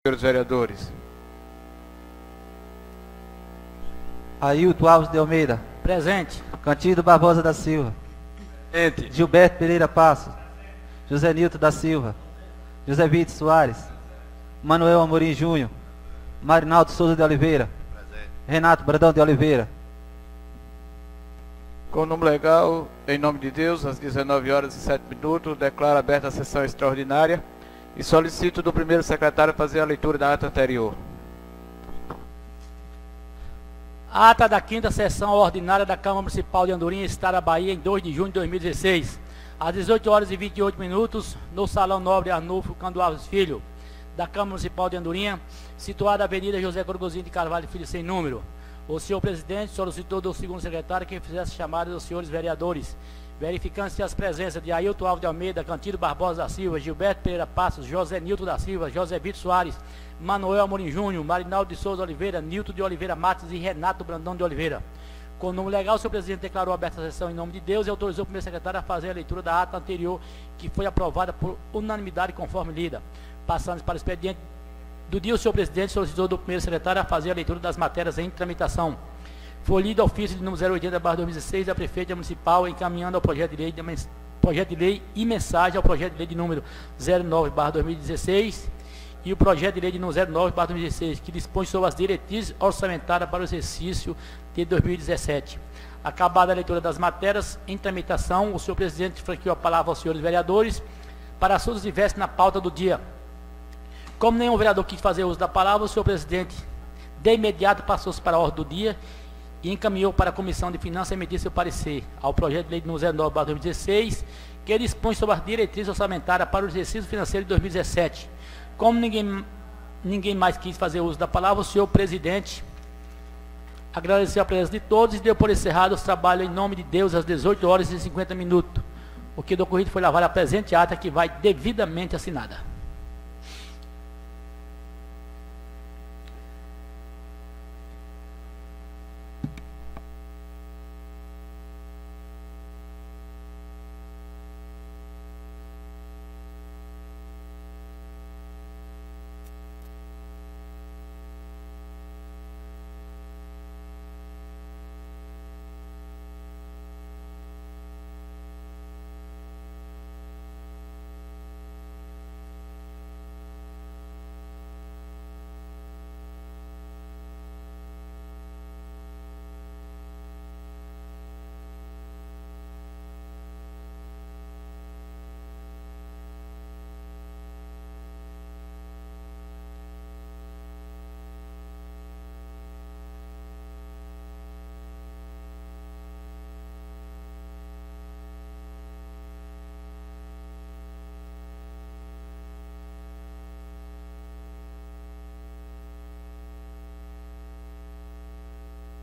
Senhores vereadores. Ailton Alves de Almeida. Presente. Candido Barbosa da Silva. Presente. Gilberto Pereira Passos. José Nilton da Silva. José Vitor Soares. Manuel Amorim Júnior. Marinaldo Souza de Oliveira. Presente. Renato Brandão de Oliveira. Com o número legal, em nome de Deus, às 19h07, declaro aberta a sessão extraordinária e solicito do primeiro secretário fazer a leitura da ata anterior. Ata da 5ª sessão ordinária da Câmara Municipal de Andorinha, Estado da Bahia, em 2 de junho de 2016, às 18h28, no Salão Nobre Arnulfo Cândido Alves Filho, da Câmara Municipal de Andorinha, situada na Avenida José Gorgozinho de Carvalho Filho, sem número. O senhor presidente solicitou do segundo secretário que fizesse chamada dos senhores vereadores, verificando-se as presenças de Ailton Alves de Almeida, Candido Barbosa da Silva, Gilberto Pereira Passos, José Nilton da Silva, José Vitor Soares, Manuel Amorim Júnior, Marinaldo de Souza Oliveira, Nilton de Oliveira Matos e Renato Brandão de Oliveira. Com o número legal, o senhor presidente declarou aberta a sessão em nome de Deus e autorizou o primeiro secretário a fazer a leitura da ata anterior, que foi aprovada por unanimidade conforme lida. Passando para o expediente do dia, o senhor presidente solicitou do primeiro secretário a fazer a leitura das matérias em tramitação. Foi lido ofício de número 080/2016 da Prefeita Municipal, encaminhando ao projeto de lei e mensagem ao projeto de lei de número 09/2016 e o projeto de lei de número 09/2016, que dispõe sobre as diretrizes orçamentárias para o exercício de 2017. Acabada a leitura das matérias em tramitação, o senhor presidente franqueou a palavra aos senhores vereadores para assuntos diversos na pauta do dia. Como nenhum vereador quis fazer uso da palavra, o senhor presidente de imediato passou-se para a ordem do dia e encaminhou para a Comissão de Finanças emitir seu parecer ao projeto de lei número 09/2016, que dispõe sobre as diretrizes orçamentárias para o exercício financeiro de 2017. Como ninguém mais quis fazer uso da palavra, o senhor presidente agradeceu a presença de todos e deu por encerrado os trabalhos em nome de Deus às 18h50. O que do ocorrido foi lavado a presente ata, que vai devidamente assinada.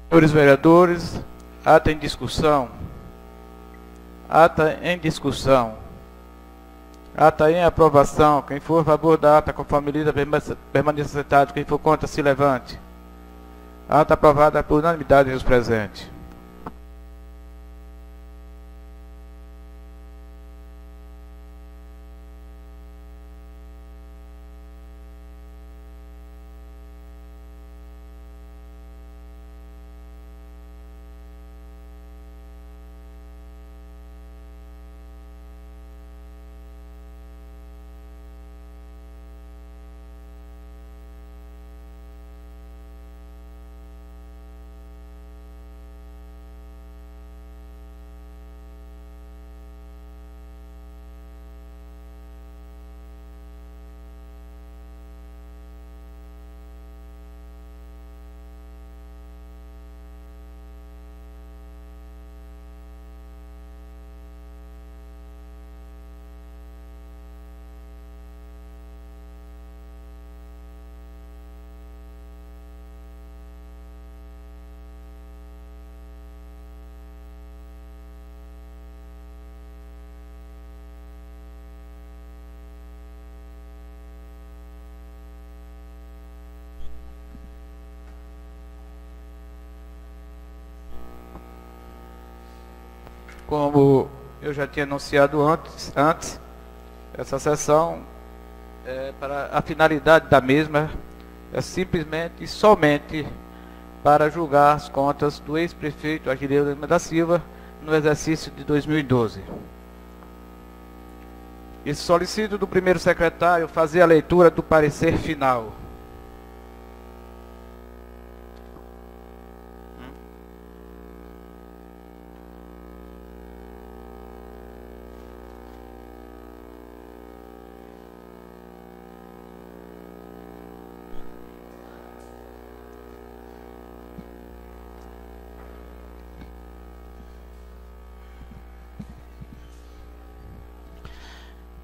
Senhores vereadores, ata em discussão. Ata em discussão. Ata em aprovação. Quem for a favor da ata, conforme lida, permaneça sentado. Quem for contra, se levante. Ata aprovada por unanimidade dos presentes. Como eu já tinha anunciado antes, essa sessão para a finalidade da mesma é simplesmente e somente para julgar as contas do ex-prefeito Agileu Lima da Silva no exercício de 2012. E solicito do primeiro secretário fazer a leitura do parecer final.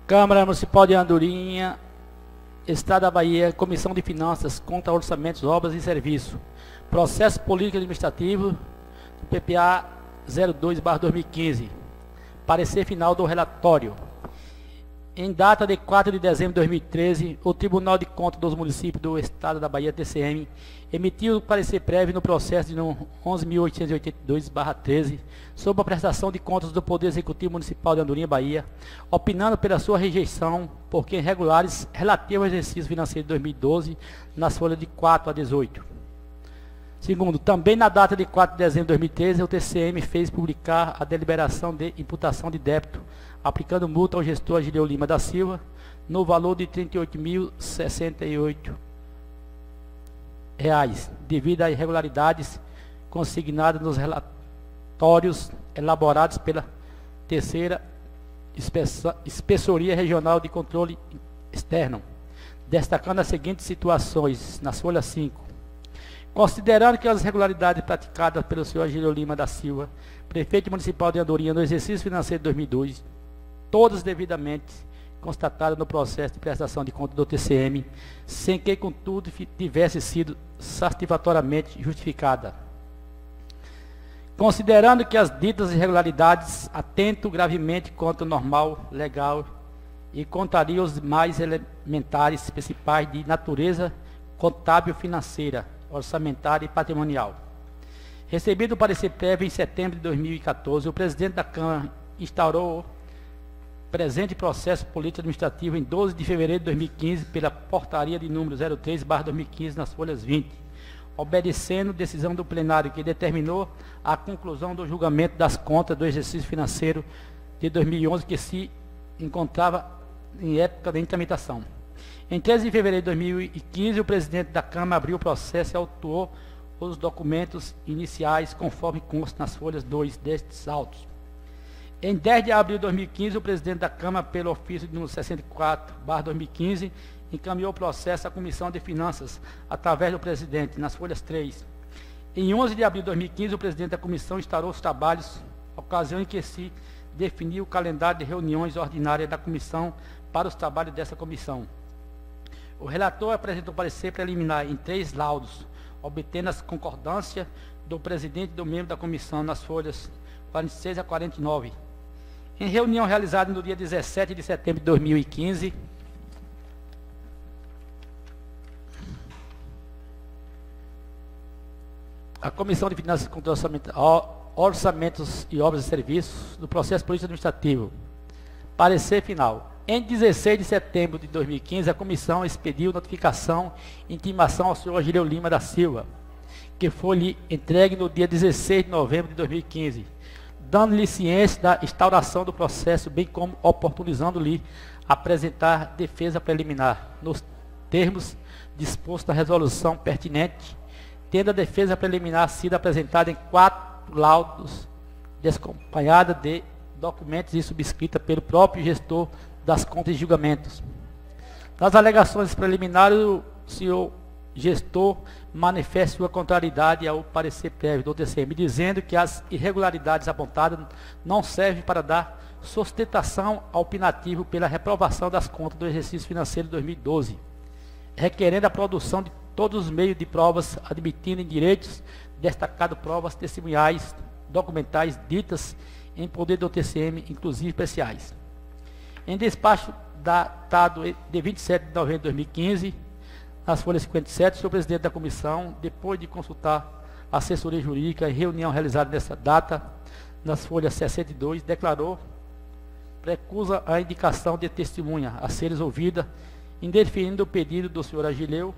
Câmara Municipal de Andorinha, Estado da Bahia, Comissão de Finanças, Conta, Orçamentos, Obras e Serviços. Processo Político Administrativo, PPA 02/2015. Parecer final do relatório. Em data de 4 de dezembro de 2013, o Tribunal de Contas dos Municípios do Estado da Bahia, TCM, emitiu o parecer prévio no processo de 11.882/13 sobre a prestação de contas do Poder Executivo Municipal de Andorinha, Bahia, opinando pela sua rejeição por que irregulares relativos ao exercício financeiro de 2012 nas folhas de 4 a 18. Segundo, também na data de 4 de dezembro de 2013, o TCM fez publicar a deliberação de imputação de débito, aplicando multa ao gestor Agileu Lima da Silva, no valor de R$ 38.068, devido a irregularidades consignadas nos relatórios elaborados pela terceira Inspeçoria Regional de Controle Externo, destacando as seguintes situações, nas folhas 5. Considerando que as irregularidades praticadas pelo senhor Agileu Lima da Silva, prefeito municipal de Andorinha, no exercício financeiro de 2002, todas devidamente constatadas no processo de prestação de contas do TCM, sem que, contudo, tivesse sido satisfatoriamente justificada. Considerando que as ditas irregularidades atentam gravemente contra o normal legal e contrariam os mais elementares principais de natureza contábil, financeira, orçamentária e patrimonial. Recebido o parecer prévio em setembro de 2014, o presidente da Câmara instaurou o presente processo político administrativo em 12 de fevereiro de 2015 pela portaria de número 03/2015 nas folhas 20, obedecendo decisão do plenário que determinou a conclusão do julgamento das contas do exercício financeiro de 2011 que se encontrava em época de tramitação. Em 13 de fevereiro de 2015, o presidente da Câmara abriu o processo e autuou os documentos iniciais conforme consta nas folhas 2 destes autos. Em 10 de abril de 2015, o presidente da Câmara, pelo ofício de número 64/2015, encaminhou o processo à Comissão de Finanças, através do presidente, nas folhas 3. Em 11 de abril de 2015, o presidente da comissão instaurou os trabalhos, ocasião em que se definiu o calendário de reuniões ordinárias da comissão para os trabalhos dessa comissão. O relator apresentou parecer preliminar em 3 laudos, obtendo a concordância do presidente e do membro da comissão nas folhas 46 a 49. Em reunião realizada no dia 17 de setembro de 2015, a Comissão de Finanças e Controle Orçamentos e Obras e Serviços do Processo Político Administrativo. Parecer final. Em 16 de setembro de 2015, a comissão expediu notificação e intimação ao senhor Agileu Lima da Silva, que foi-lhe entregue no dia 16 de novembro de 2015, dando-lhe ciência da instauração do processo, bem como oportunizando-lhe apresentar defesa preliminar, nos termos dispostos na resolução pertinente, tendo a defesa preliminar sido apresentada em 4 laudos, desacompanhada de documentos e subscrita pelo próprio gestor das contas e julgamentos. Nas alegações preliminares, o senhor gestor manifesta sua contrariedade ao parecer prévio do TCM, dizendo que as irregularidades apontadas não servem para dar sustentação ao opinativo pela reprovação das contas do exercício financeiro de 2012, requerendo a produção de todos os meios de provas, admitindo em direitos destacado provas testemunhais, documentais ditas em poder do TCM, inclusive especiais. Em despacho datado de 27 de novembro de 2015, nas folhas 57, o senhor presidente da comissão, depois de consultar a assessoria jurídica em reunião realizada nessa data, nas folhas 62, declarou recusa a indicação de testemunha a seres ouvida indeferindo o pedido do senhor Agileu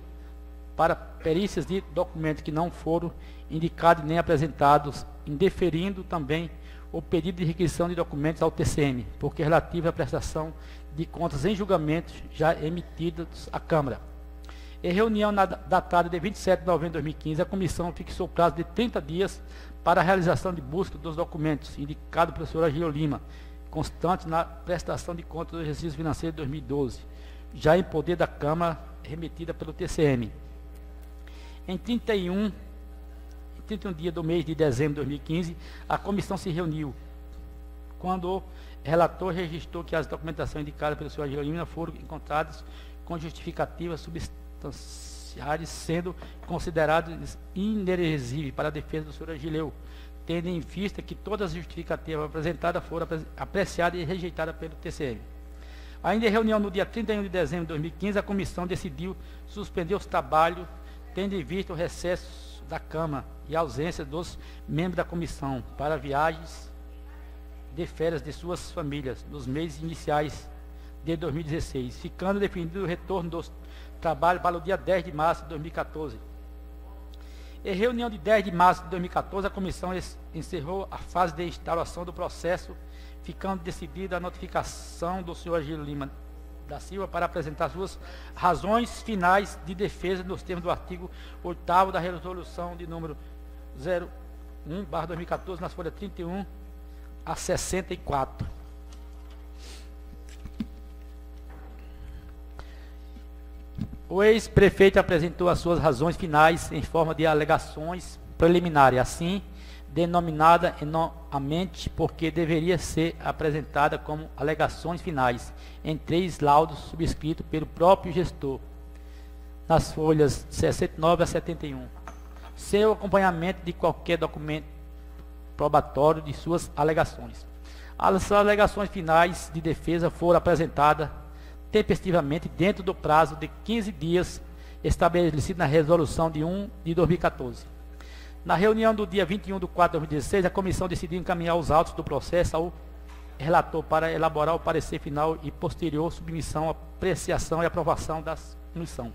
para perícias de documentos que não foram indicados nem apresentados, indeferindo também o pedido de requisição de documentos ao TCM, porque é relativo à prestação de contas em julgamentos já emitidos à Câmara. Em reunião datada de 27 de novembro de 2015, a comissão fixou prazo de 30 dias para a realização de busca dos documentos indicados pelo senhor Agileu Lima, constante na prestação de contas do exercício financeiro de 2012, já em poder da Câmara, remetida pelo TCM. Em 31 dias do mês de dezembro de 2015, a comissão se reuniu, quando o relator registrou que as documentações indicadas pelo senhor Agileu Lima foram encontradas com justificativas substanciais, sendo consideradas inelegíveis para a defesa do senhor Agileu, tendo em vista que todas as justificativas apresentadas foram apreciadas e rejeitadas pelo TCM. Ainda em reunião no dia 31 de dezembro de 2015, a comissão decidiu suspender os trabalhos, tendo em vista o recesso da Câmara e a ausência dos membros da comissão para viagens de férias de suas famílias nos meses iniciais de 2016, ficando definido o retorno dos trabalhos para o dia 10 de março de 2014. Em reunião de 10 de março de 2014, a comissão encerrou a fase de instauração do processo, ficando decidida a notificação do senhor Agileu Lima da Silva para apresentar suas razões finais de defesa nos termos do artigo 8º da resolução de número 01/2014, nas folhas 31 a 64. O ex-prefeito apresentou as suas razões finais em forma de alegações preliminares, assim denominada erroneamente porque deveria ser apresentada como alegações finais, em 3 laudos subscritos pelo próprio gestor, nas folhas 69 a 71, sem o acompanhamento de qualquer documento probatório de suas alegações. As alegações finais de defesa foram apresentadas tempestivamente dentro do prazo de 15 dias estabelecido na resolução de 1 de 2014. Na reunião do dia 21 de 4 de 2016, a comissão decidiu encaminhar os autos do processo ao relator para elaborar o parecer final e posterior submissão, apreciação e aprovação da comissão.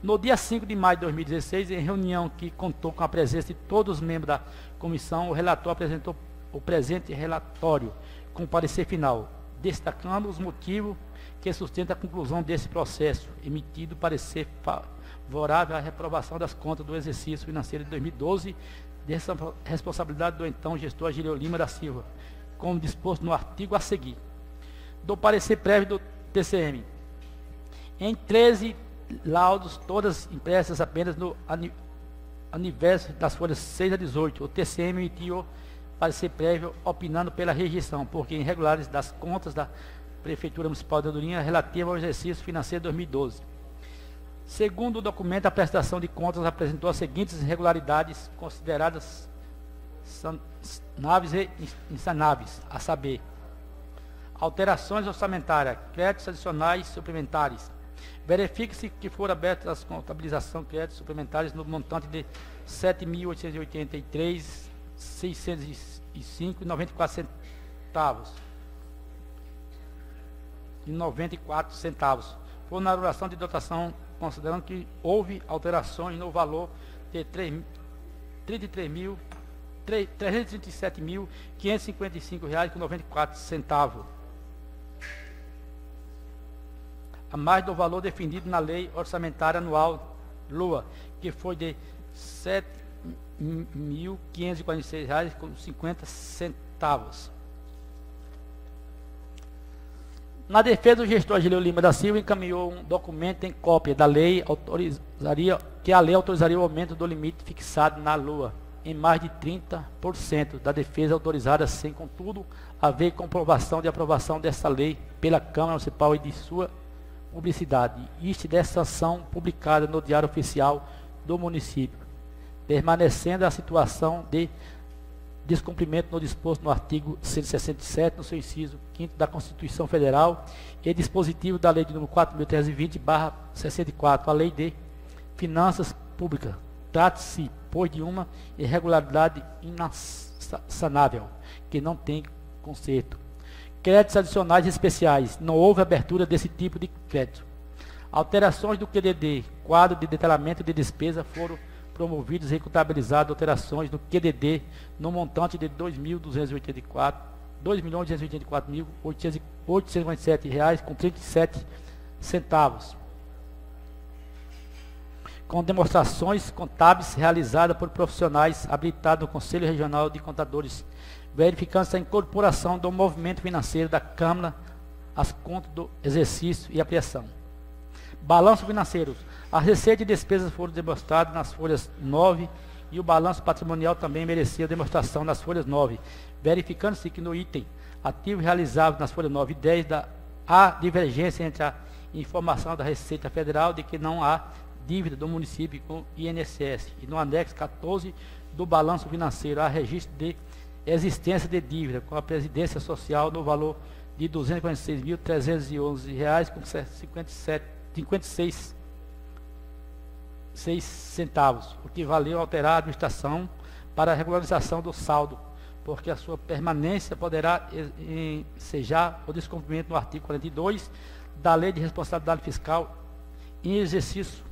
No dia 5 de maio de 2016, em reunião que contou com a presença de todos os membros da comissão, o relator apresentou o presente relatório com o parecer final, destacando os motivos que sustentam a conclusão desse processo, emitido parecer favorável à reprovação das contas do exercício financeiro de 2012, dessa responsabilidade do então gestor Agileu Lima da Silva, como disposto no artigo a seguir. Do parecer prévio do TCM. Em 13 laudos, todas impressas apenas no aniversário das folhas 6 a 18, o TCM emitiu parecer prévio opinando pela rejeição, porque irregulares das contas da Prefeitura Municipal de Andorinha relativa ao exercício financeiro de 2012. Segundo o documento, a prestação de contas apresentou as seguintes irregularidades consideradas sanáveis e insanáveis, a saber, alterações orçamentárias, créditos adicionais suplementares. Verifique-se que foram abertas as contabilização de créditos suplementares no montante de R$ 7.883.605,94 e 94 centavos. Foi na anulação de dotação, considerando que houve alterações no valor de R$ 337.555,94, a mais do valor definido na Lei Orçamentária Anual LOA, que foi de R$ 7.546,50. Na defesa, do gestor Agileu Lima da Silva encaminhou um documento em cópia da lei que a lei autorizaria o aumento do limite fixado na LOA em mais de 30% da defesa autorizada, sem, contudo, haver comprovação de aprovação dessa lei pela Câmara Municipal e de sua publicidade, isto dessa ação publicada no Diário Oficial do município, permanecendo a situação de descumprimento no disposto no artigo 167, no seu inciso 5º da Constituição Federal e dispositivo da Lei de número 4.320/64, a Lei de Finanças Públicas. Trata-se, pois, de uma irregularidade insanável, que não tem conserto. Créditos adicionais especiais. Não houve abertura desse tipo de crédito. Alterações do QDD, quadro de detalhamento de despesa, foram promovidos e contabilizadas alterações do QDD no montante de R$ 2.284.857,37, com demonstrações contábeis realizadas por profissionais habilitados no Conselho Regional de Contadores, verificando-se a incorporação do movimento financeiro da Câmara às contas do exercício e apreensão. Balanço financeiro. As receitas e despesas foram demonstradas nas folhas 9 e o balanço patrimonial também merecia demonstração nas folhas 9, verificando-se que no item ativo realizável nas folhas 9 e 10 há divergência entre a informação da Receita Federal de que não há dívida do município com o INSS e no anexo 14 do balanço financeiro há registro de existência de dívida com a Previdência Social no valor de R$ 246.311,56, o que valeu alterar a administração para a regularização do saldo, porque a sua permanência poderá ensejar o descumprimento no artigo 42 da Lei de Responsabilidade Fiscal em exercício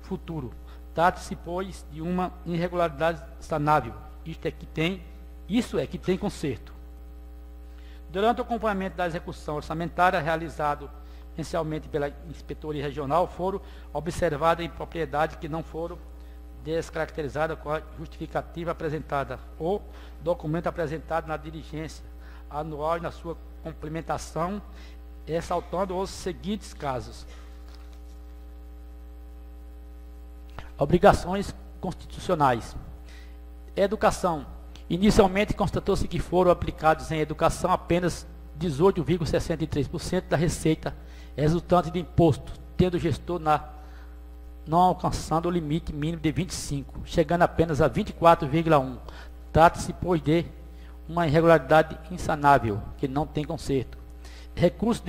futuro. Trata-se, pois, de uma irregularidade sanável. Isso é que tem conserto. Durante o acompanhamento da execução orçamentária realizado inicialmente pela Inspetoria Regional, foram observadas impropriedades que não foram descaracterizadas com a justificativa apresentada. O documento apresentado na diligência anual e na sua complementação, ressaltando os seguintes casos. Obrigações constitucionais. Educação. Inicialmente constatou-se que foram aplicados em educação apenas 18,63% da receita resultante de imposto, tendo o gestor não alcançando o limite mínimo de 25%, chegando apenas a 24,1%. Trata-se, pois, de uma irregularidade insanável, que não tem conserto. Recursos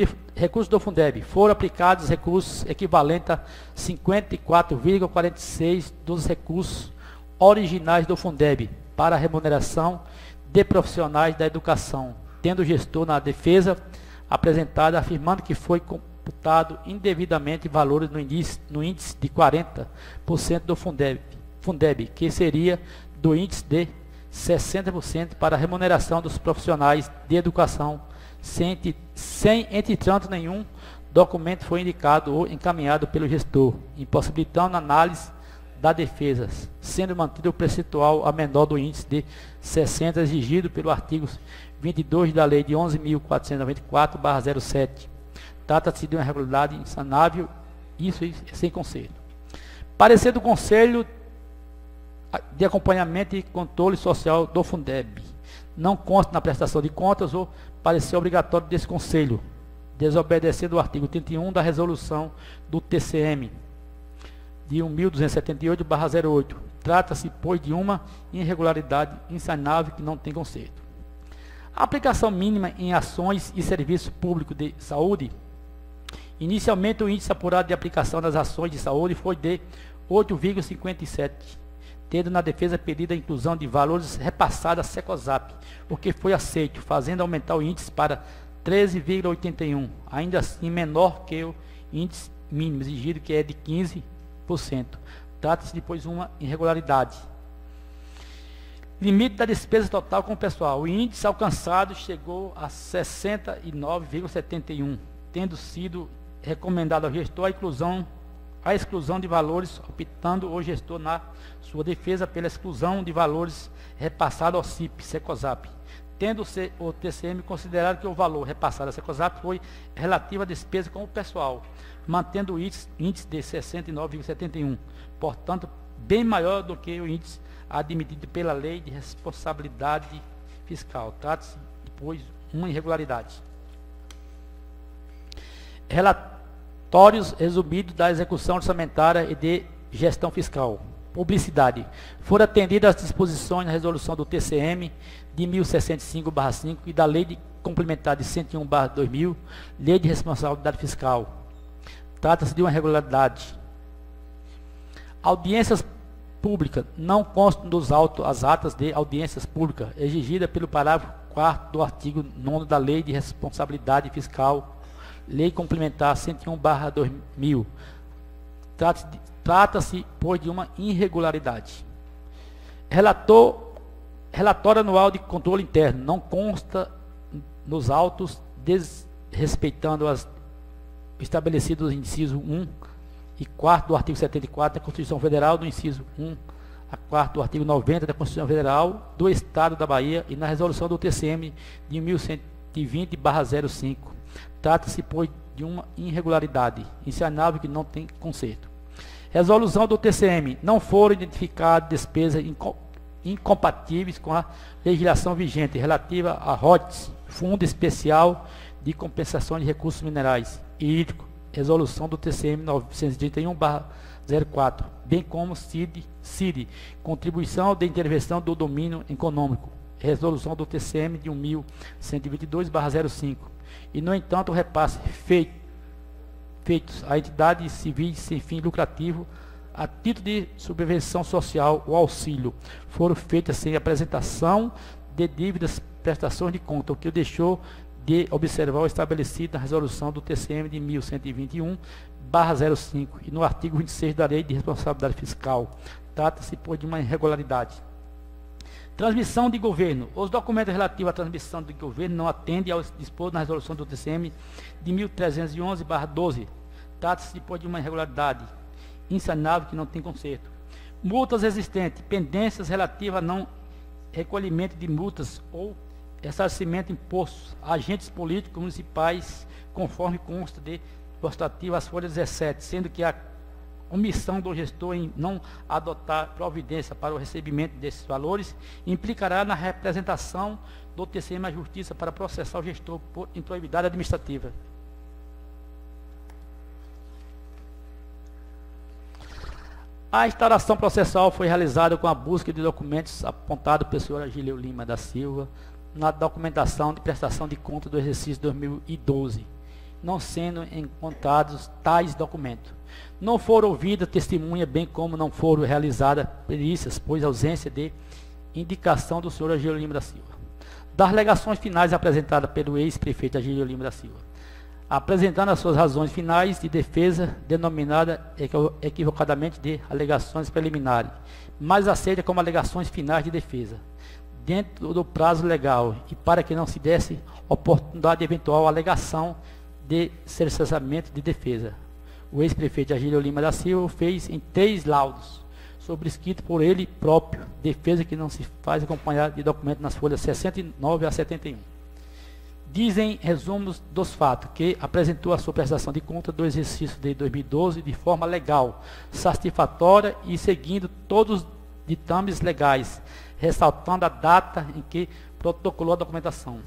do Fundeb. Foram aplicados recursos equivalentes a 54,46% dos recursos originais do Fundeb para a remuneração de profissionais da educação, tendo o gestor na defesa apresentada afirmando que foi computado indevidamente valores no índice de 40% do Fundeb, que seria do índice de 60% para a remuneração dos profissionais de educação, sem entretanto nenhum documento foi indicado ou encaminhado pelo gestor, impossibilitando a análise da defesa, sendo mantido o percentual a menor do índice de 60% exigido pelo artigo 22 da Lei de 11.494/07. Trata-se de uma irregularidade insanável, isso é sem conserto. Parecer do Conselho de Acompanhamento e Controle Social do Fundeb. Não consta na prestação de contas ou parecer obrigatório desse Conselho, desobedecendo o artigo 31 da Resolução do TCM de 1.278/08. Trata-se, pois, de uma irregularidade insanável que não tem conserto. A aplicação mínima em ações e serviços públicos de saúde. Inicialmente, o índice apurado de aplicação das ações de saúde foi de 8,57, tendo na defesa pedida a inclusão de valores repassados à Secosap, o que foi aceito, fazendo aumentar o índice para 13,81, ainda assim menor que o índice mínimo exigido, que é de 15%. Trata-se depois de uma irregularidade. Limite da despesa total com o pessoal. O índice alcançado chegou a 69,71, tendo sido recomendado ao gestor a exclusão de valores, optando o gestor na sua defesa pela exclusão de valores repassados ao CIP, Secosap, tendo o TCM considerado que o valor repassado à Secosap foi relativo à despesa com o pessoal, mantendo o índice de 69,71, portanto, bem maior do que o índice admitido pela Lei de Responsabilidade Fiscal. Trata-se, depois, de uma irregularidade. Relatórios resumidos da execução orçamentária e de gestão fiscal. Publicidade. Foram atendidas as disposições na resolução do TCM de 1065/5 e da Lei de Complementar de 101/2000, Lei de Responsabilidade Fiscal. Trata-se de uma irregularidade. Audiências públicas. Não constam dos autos as atas de audiências públicas exigidas pelo parágrafo 4º do artigo 9º da Lei de Responsabilidade Fiscal, Lei Complementar 101/2000. Trata-se, pois, de uma irregularidade. Relatório anual de controle interno. Não consta nos autos, desrespeitando as estabelecidos no inciso 1 e 4 do artigo 74 da Constituição Federal, no inciso 1 a 4 do artigo 90 da Constituição Federal do Estado da Bahia e na resolução do TCM de 1120/05. Trata-se, pois, de uma irregularidade insanável que não tem conserto. Resolução do TCM. Não foram identificadas despesas incompatíveis com a legislação vigente relativa a ROTS, Fundo Especial de Compensação de Recursos Minerais e Hídricos, resolução do TCM 931/04, bem como CID, Contribuição de Intervenção do Domínio Econômico, resolução do TCM de 1122/05, e, no entanto, o repasse feitos a entidades civis sem fim lucrativo a título de subvenção social ou auxílio foram feitas sem apresentação de dívidas, prestações de conta, o que deixou de observar o estabelecido na resolução do TCM de 1121/05 e no artigo 26 da Lei de Responsabilidade Fiscal. Trata-se, pois, de uma irregularidade. Transmissão de governo. Os documentos relativos à transmissão de governo não atendem ao disposto na resolução do TCM de 1311/12. Trata-se, pois, de uma irregularidade insanável que não tem conserto. Multas existentes, pendências relativas a não recolhimento de multas ou ressarcimento de impostos a agentes políticos municipais, conforme consta de constativo às folhas 17, sendo que a omissão do gestor em não adotar providência para o recebimento desses valores implicará na representação do TCM à Justiça para processar o gestor por improbidade administrativa. A instauração processual foi realizada com a busca de documentos apontados pelo senhor Agílio Lima da Silva na documentação de prestação de conta do exercício 2012, não sendo encontrados tais documentos. Não foram ouvidas testemunhas, bem como não foram realizadas perícias, pois ausência de indicação do senhor Agílio Lima da Silva. Das alegações finais apresentadas pelo ex-prefeito Agílio Lima da Silva, apresentando as suas razões finais de defesa, denominada equivocadamente de alegações preliminares, mas aceita como alegações finais de defesa, dentro do prazo legal, e para que não se desse oportunidade de eventual alegação de cerceamento de defesa. O ex-prefeito Agílio Lima da Silva fez em 3 laudos, sobrescrito por ele próprio, defesa que não se faz acompanhar de documento nas folhas 69 a 71. Dizem resumos dos fatos que apresentou a sua prestação de conta do exercício de 2012 de forma legal, satisfatória e seguindo todos os ditames legais, ressaltando a data em que protocolou a documentação.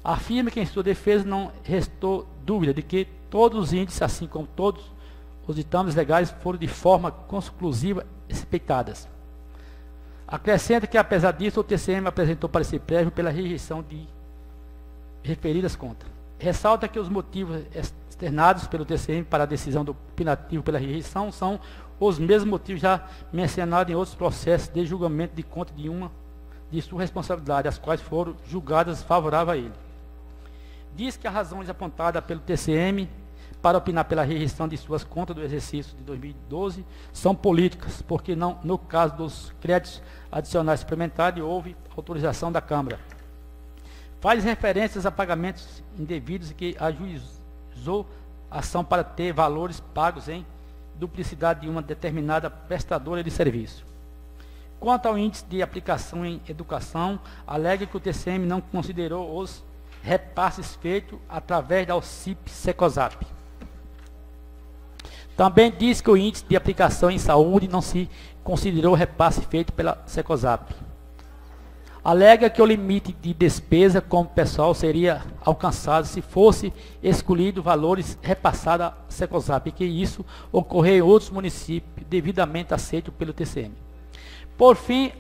Afirma que em sua defesa não restou dúvida de que todos os índices, assim como todos os ditames legais, foram de forma conclusiva respeitadas. Acrescenta que, apesar disso, o TCM apresentou parecer prévio pela rejeição de referidas contas. Ressalta que os motivos externados pelo TCM para a decisão do opinativo pela rejeição são os mesmos motivos já mencionados em outros processos de julgamento de conta de sua responsabilidade, as quais foram julgadas favoráveis a ele. Diz que as razões apontadas pelo TCM para opinar pela rejeição de suas contas do exercício de 2012 são políticas, porque não, no caso dos créditos adicionais suplementares, houve autorização da Câmara. Faz referências a pagamentos indevidos e que ajuizou ação para ter valores pagos em duplicidade de uma determinada prestadora de serviço. Quanto ao índice de aplicação em educação, alega que o TCM não considerou os repasses feitos através da OCIP-SECOSAP. Também diz que o índice de aplicação em saúde não se considerou o repasse feito pela SECOSAP. Alega que o limite de despesa como pessoal seria alcançado se fosse excluído valores repassados à SECOSAP, e que isso ocorreu em outros municípios devidamente aceito pelo TCM. Por fim,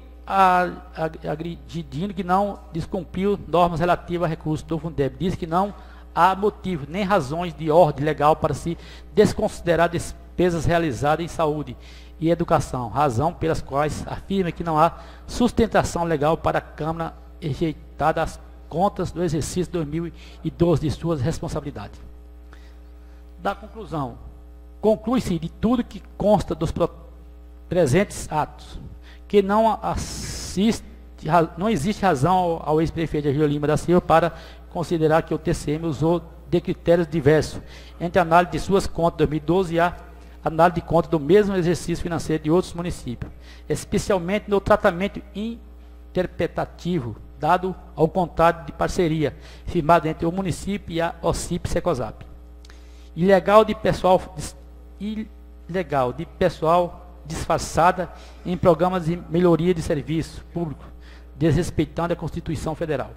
agredindo que não descumpriu normas relativas a recursos do Fundeb. Diz que não há motivo nem razões de ordem legal para se desconsiderar despesas realizadas em saúde e educação, razão pelas quais afirma que não há sustentação legal para a Câmara rejeitar as contas do exercício 2012 de suas responsabilidades. Da conclusão, conclui-se de tudo que consta dos presentes atos, que não existe razão ao ex-prefeito Agílio Lima da Silva para considerar que o TCM usou de critérios diversos entre a análise de suas contas de 2012 e a análise de contas do mesmo exercício financeiro de outros municípios, especialmente no tratamento interpretativo dado ao contrato de parceria firmado entre o município e a OCIP-Secosap. Ilegal de pessoal disfarçada em programas de melhoria de serviço público, desrespeitando a Constituição Federal.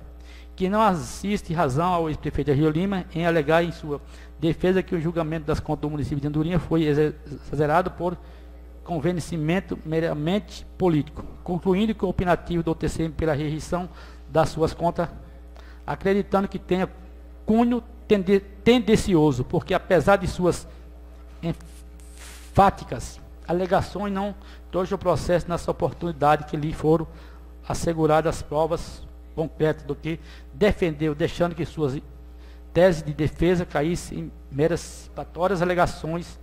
Que não existe razão ao ex-prefeito Agílio Lima em alegar em sua defesa que o julgamento das contas do município de Andorinha foi exagerado por convencimento meramente político, concluindo que o opinativo do TCM pela rejeição das suas contas, acreditando que tenha cunho tendencioso, porque apesar de suas enfáticas alegações, não trouxe o processo nessa oportunidade que lhe foram asseguradas provas concretas do que defendeu, deixando que suas teses de defesa caíssem em meras citatórias alegações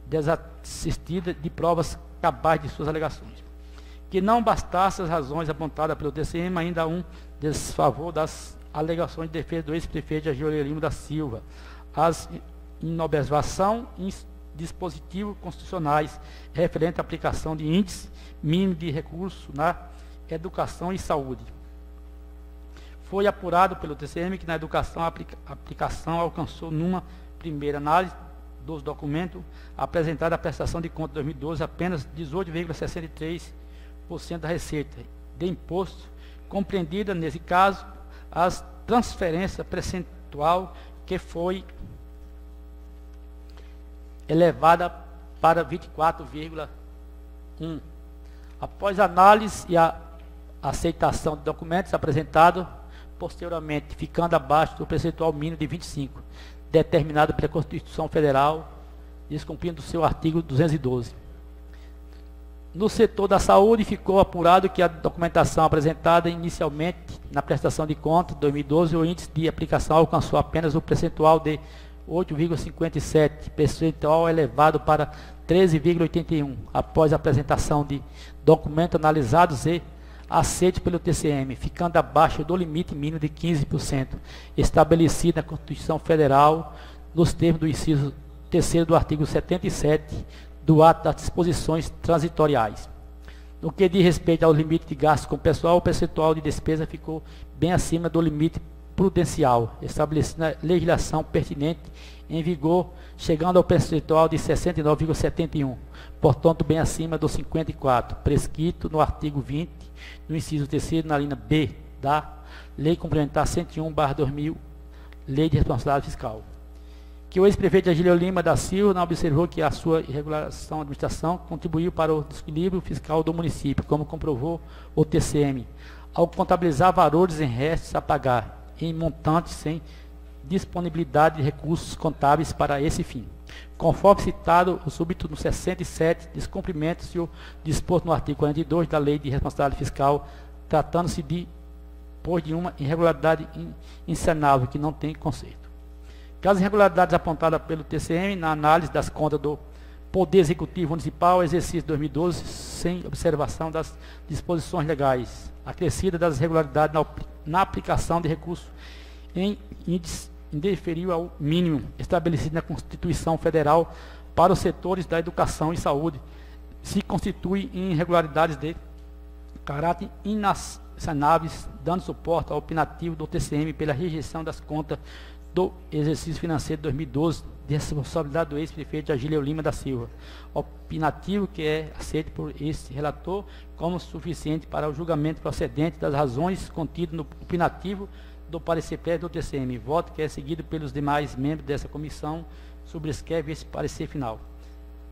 desassistidas de provas cabais de suas alegações. Que não bastasse as razões apontadas pelo TCM, ainda um desfavor das alegações de defesa do ex-prefeito Agílio Lima da Silva, as inobservação em dispositivos constitucionais referente à aplicação de índice mínimo de recursos na educação e saúde. Foi apurado pelo TCM que na educação a aplicação alcançou numa primeira análise dos documentos apresentada à prestação de contas de 2012 apenas 18,63% da receita de imposto, compreendida nesse caso as transferências percentual que foi elevada para 24,1%. Após análise e a aceitação de documentos apresentados, posteriormente ficando abaixo do percentual mínimo de 25%, determinado pela Constituição Federal, descumprindo o seu artigo 212. No setor da saúde, ficou apurado que a documentação apresentada inicialmente na prestação de contas de 2012, o índice de aplicação alcançou apenas o percentual de 8,57%, percentual elevado para 13,81%, após a apresentação de documentos analisados e aceitos pelo TCM, ficando abaixo do limite mínimo de 15%, estabelecido na Constituição Federal, nos termos do inciso 3º do artigo 77 do ato das disposições transitoriais. No que diz respeito ao limite de gasto com pessoal, o percentual de despesa ficou bem acima do limite prudencial, estabelecido na legislação pertinente em vigor, chegando ao percentual de 69,71%, portanto bem acima do 54%, prescrito no artigo 20, no inciso 3º, na linha B da Lei Complementar 101/2000, Lei de Responsabilidade Fiscal. Que o ex-prefeito Agílio Lima da Silva não observou que a sua irregulação da administração contribuiu para o desequilíbrio fiscal do município, como comprovou o TCM, ao contabilizar valores em restos a pagar, em montantes sem disponibilidade de recursos contábeis para esse fim. Conforme citado, o súbito no 67, descumprimento-se o disposto no artigo 42 da Lei de Responsabilidade Fiscal, tratando-se de uma irregularidade insanável que não tem conserto. Que as irregularidades apontadas pelo TCM na análise das contas do Poder Executivo Municipal, exercício 2012, sem observação das disposições legais, acrescida das irregularidades na aplicação de recursos em índice indiferiu ao mínimo estabelecido na Constituição Federal para os setores da educação e saúde, se constitui em irregularidades de caráter inassanáveis, dando suporte ao opinativo do TCM pela rejeição das contas do exercício financeiro de 2012, de responsabilidade do ex-prefeito Agílio Lima da Silva. Opinativo que é aceito por este relator como suficiente para o julgamento procedente das razões contidas no opinativo do parecer prévio do TCM. Voto que é seguido pelos demais membros dessa comissão, subscreve esse parecer final.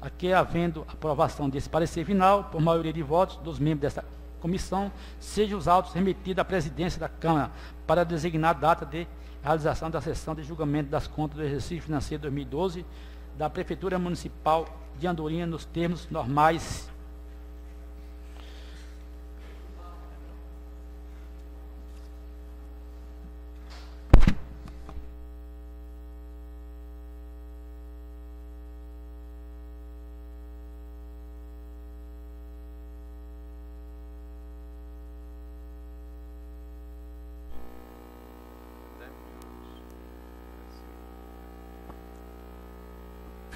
Aqui, havendo aprovação desse parecer final, por maioria de votos dos membros dessa comissão, sejam os autos remetidos à presidência da Câmara para designar a data de realização da sessão de julgamento das contas do exercício financeiro 2012 da Prefeitura Municipal de Andorinha nos termos normais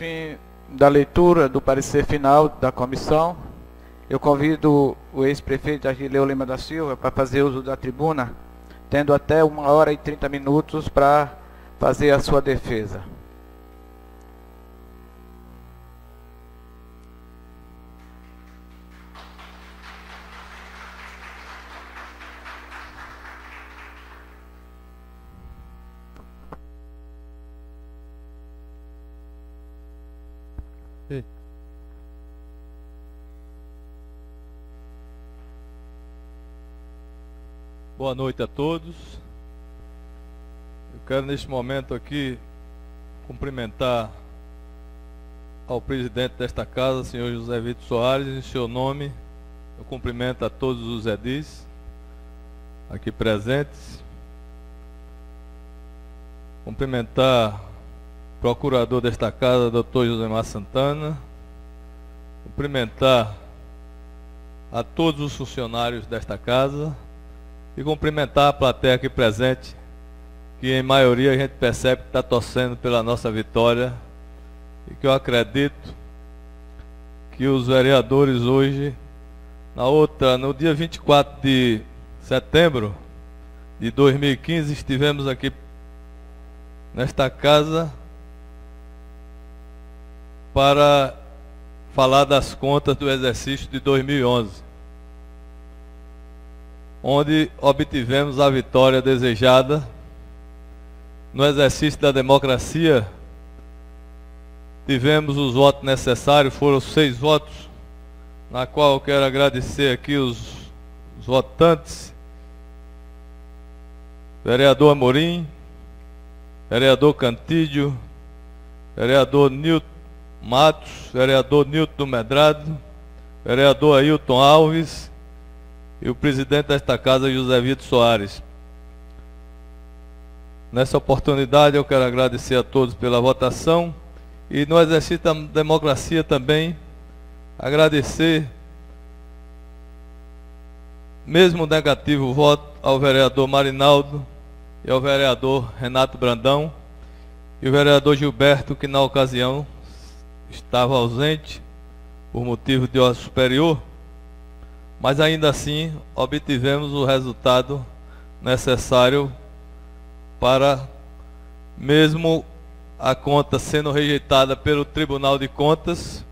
fim da leitura do parecer final da comissão, eu convido o ex-prefeito Agileu Lima da Silva para fazer uso da tribuna, tendo até 1h30 para fazer a sua defesa. Boa noite a todos. Eu quero neste momento aqui cumprimentar ao presidente desta casa, senhor José Vitor Soares, em seu nome. Eu cumprimento a todos os edis aqui presentes. Cumprimentar o procurador desta casa, doutor Josemar Santana. Cumprimentar a todos os funcionários desta casa. E cumprimentar a plateia aqui presente, que em maioria a gente percebe que está torcendo pela nossa vitória, e que eu acredito que os vereadores hoje, no dia 24 de setembro de 2015, estivemos aqui nesta casa para falar das contas do exercício de 2011. Onde obtivemos a vitória desejada. No exercício da democracia, tivemos os votos necessários, foram 6 votos, na qual eu quero agradecer aqui os votantes. Vereador Amorim, vereador Cantídio, vereador Nilton Matos, vereador Nilton do Medrado, vereador Ailton Alves, e o presidente desta casa, José Vitor Soares. Nessa oportunidade eu quero agradecer a todos pela votação e no exercício da democracia também agradecer, mesmo negativo o voto, ao vereador Marinaldo e ao vereador Renato Brandão e o vereador Gilberto, que na ocasião estava ausente por motivo de ordem superior. Mas ainda assim obtivemos o resultado necessário para, mesmo a conta sendo rejeitada pelo Tribunal de Contas,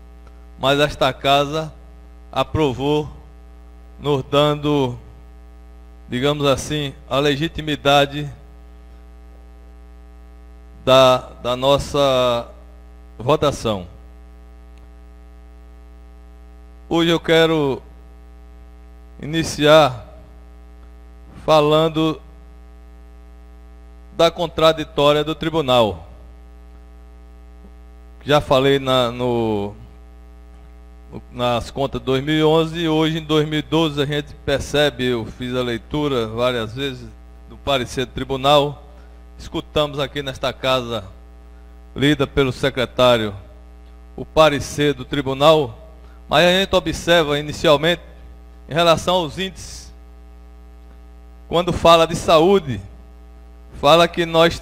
mas esta casa aprovou, nos dando, digamos assim, a legitimidade da nossa votação. Hoje eu quero iniciar falando da contraditória do tribunal. Já falei nas contas de 2011 e hoje em 2012 a gente percebe, eu fiz a leitura várias vezes do parecer do tribunal, escutamos aqui nesta casa, lida pelo secretário, o parecer do tribunal, mas a gente observa inicialmente em relação aos índices, quando fala de saúde, fala que nós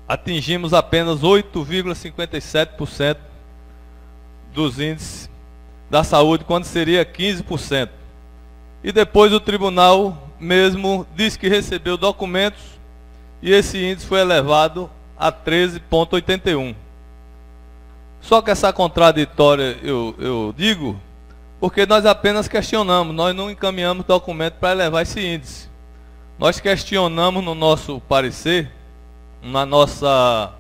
atingimos apenas 8,57% dos índices da saúde, quando seria 15%. E depois o tribunal mesmo diz que recebeu documentos e esse índice foi elevado a 13,81%. Só que essa contraditória eu digo porque nós apenas questionamos, nós não encaminhamos documento para elevar esse índice. Nós questionamos no nosso parecer, na nossa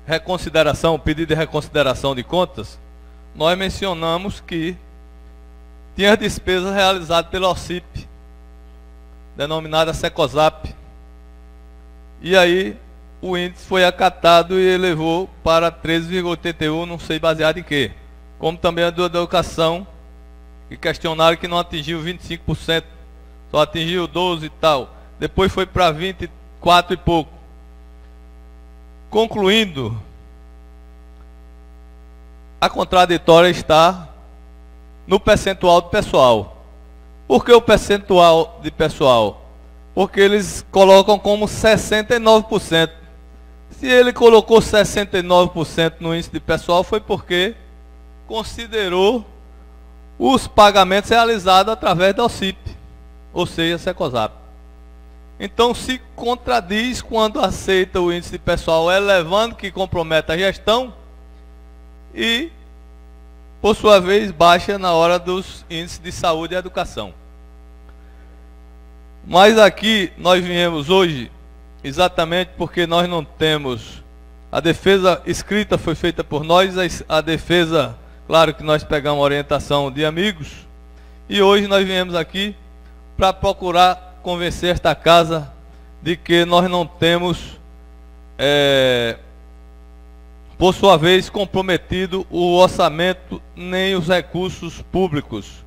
reconsideração, pedido de reconsideração de contas, nós mencionamos que tinha despesas realizadas pela OCIP, denominada Secosap, e aí o índice foi acatado e elevou para 13,81, não sei baseado em quê. Como também a da educação, que questionaram que não atingiu 25%, só atingiu 12% e tal. Depois foi para 24 e pouco. Concluindo, a contraditória está no percentual de pessoal. Por que o percentual de pessoal? porque eles colocam como 69%. Se ele colocou 69% no índice de pessoal, foi porque considerou os pagamentos realizados através da OCIP, ou seja, Secosap. Então se contradiz quando aceita o índice de pessoal elevando, que compromete a gestão, e, por sua vez, baixa na hora dos índices de saúde e educação. Mas aqui nós viemos hoje exatamente porque nós não temos, a defesa escrita foi feita por nós, a defesa, claro que nós pegamos orientação de amigos, e hoje nós viemos aqui para procurar convencer esta casa de que nós não temos, por sua vez, comprometido o orçamento nem os recursos públicos,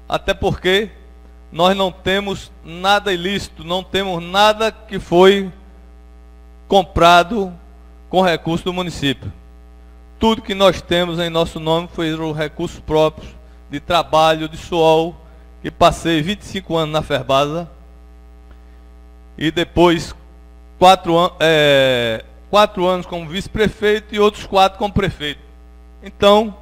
até porque nós não temos nada ilícito, não temos nada que foi comprado com recurso do município. Tudo que nós temos em nosso nome foi o recurso próprio, de trabalho, de suor, que passei 25 anos na Ferbasa, e depois 4 anos como vice-prefeito e outros 4 como prefeito. Então,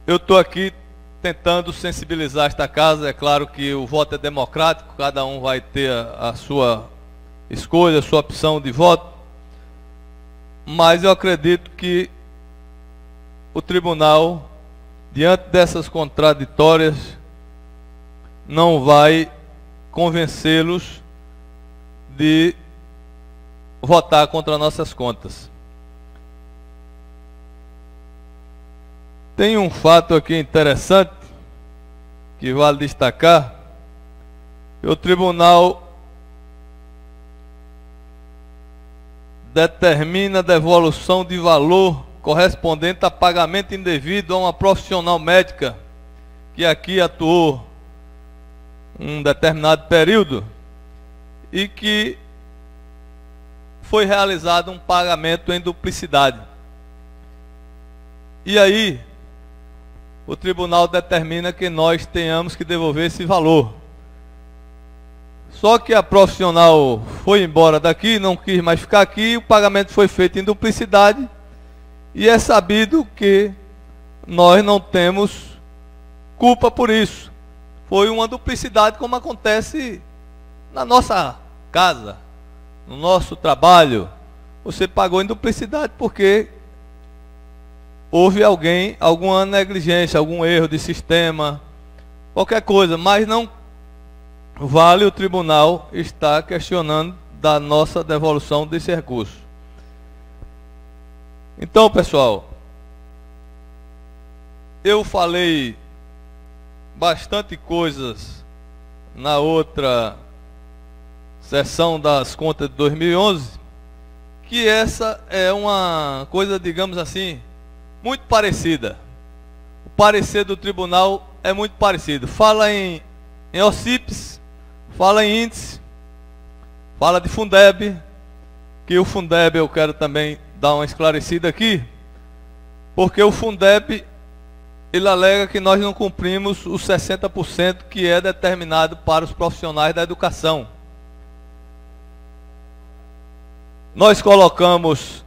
eu estou aqui tentando sensibilizar esta casa. É claro que o voto é democrático, cada um vai ter a sua escolha, a sua opção de voto, mas eu acredito que o tribunal, diante dessas contraditórias, não vai convencê-los de votar contra nossas contas. Tem um fato aqui interessante que vale destacar, que o tribunal determina a devolução de valor correspondente a pagamento indevido a uma profissional médica que aqui atuou um determinado período e que foi realizado um pagamento em duplicidade. E aí, o tribunal determina que nós tenhamos que devolver esse valor. Só que a profissional foi embora daqui, não quis mais ficar aqui, o pagamento foi feito em duplicidade, e é sabido que nós não temos culpa por isso. Foi uma duplicidade como acontece na nossa casa, no nosso trabalho. Você pagou em duplicidade porque houve alguma negligência, algum erro de sistema, qualquer coisa, mas não vale o tribunal estar questionando da nossa devolução desse recurso. Então, pessoal, eu falei bastante coisas na outra sessão das contas de 2011, que essa é uma coisa, digamos assim, muito parecida. O parecer do tribunal é muito parecido. Fala em OCIPs, fala em índice, fala de Fundeb, que o Fundeb eu quero também dar uma esclarecida aqui, porque o Fundeb, ele alega que nós não cumprimos os 60% que é determinado para os profissionais da educação. Nós colocamos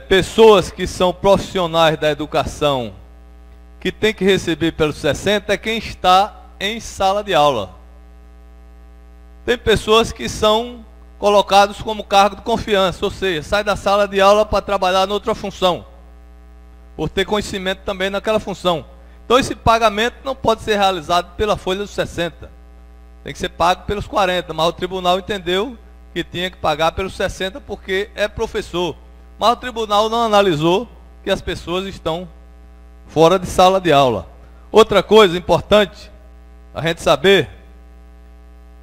pessoas que são profissionais da educação, que tem que receber pelos 60%, é quem está em sala de aula. Tem pessoas que são colocados como cargo de confiança, ou seja, sai da sala de aula para trabalhar em outra função, por ter conhecimento também naquela função. Então esse pagamento não pode ser realizado pela folha dos 60, tem que ser pago pelos 40, mas o tribunal entendeu que tinha que pagar pelos 60 porque é professor. Mas o tribunal não analisou que as pessoas estão fora de sala de aula. Outra coisa importante a gente saber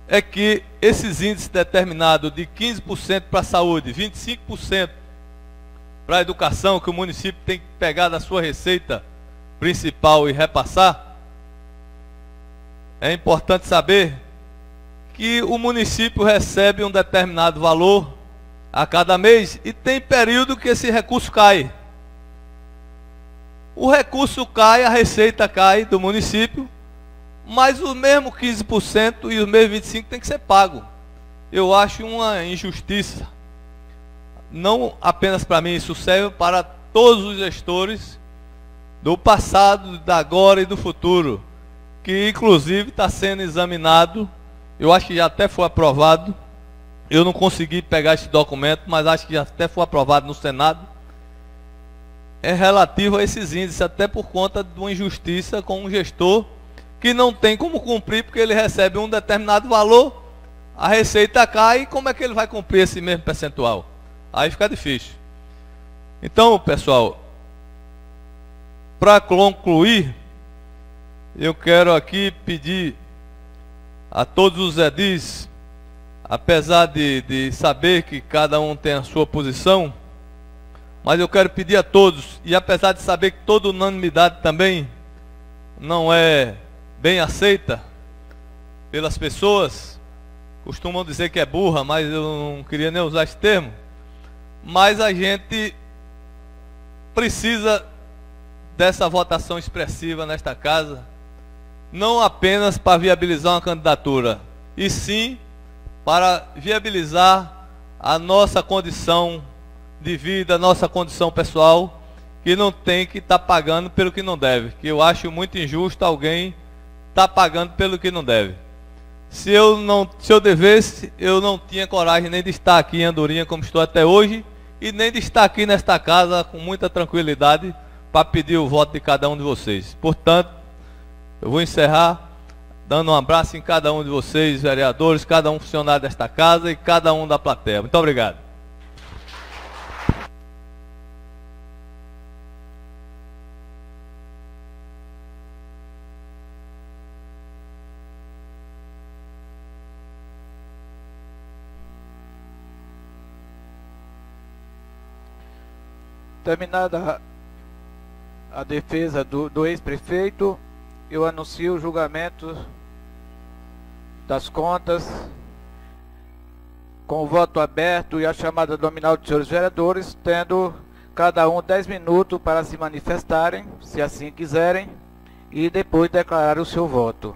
é que esses índices determinados de 15% para a saúde, 25% para a educação, que o município tem que pegar da sua receita principal e repassar, é importante saber que o município recebe um determinado valor a cada mês e tem período que esse recurso cai. O recurso cai, a receita cai do município, mas o mesmo 15% e os mesmos 25% tem que ser pago. Eu acho uma injustiça. Não apenas para mim, isso serve para todos os gestores do passado, da agora e do futuro, que inclusive está sendo examinado, eu acho que já até foi aprovado, eu não consegui pegar esse documento, mas acho que já até foi aprovado no Senado, é relativo a esses índices, até por conta de uma injustiça com um gestor que não tem como cumprir, porque ele recebe um determinado valor, a receita cai, e como é que ele vai cumprir esse mesmo percentual? Aí fica difícil. Então, pessoal, para concluir, eu quero aqui pedir a todos os edis, apesar de saber que cada um tem a sua posição, mas eu quero pedir a todos, e apesar de saber que toda unanimidade também não é bem aceita pelas pessoas, costumam dizer que é burra, mas eu não queria nem usar esse termo, mas a gente precisa dessa votação expressiva nesta casa, não apenas para viabilizar uma candidatura, e sim para viabilizar a nossa condição de vida, a nossa condição pessoal, que não tem que estar pagando pelo que não deve, que eu acho muito injusto alguém estar pagando pelo que não deve. Se eu devesse, eu não tinha coragem nem de estar aqui em Andorinha como estou até hoje, e nem de estar aqui nesta casa com muita tranquilidade para pedir o voto de cada um de vocês. Portanto, eu vou encerrar dando um abraço em cada um de vocês, vereadores, cada um funcionário desta casa e cada um da plateia. Muito obrigado. Terminada a defesa do ex-prefeito, eu anuncio o julgamento das contas com o voto aberto e a chamada nominal dos senhores vereadores, tendo cada um 10 minutos para se manifestarem, se assim quiserem, e depois declarar o seu voto.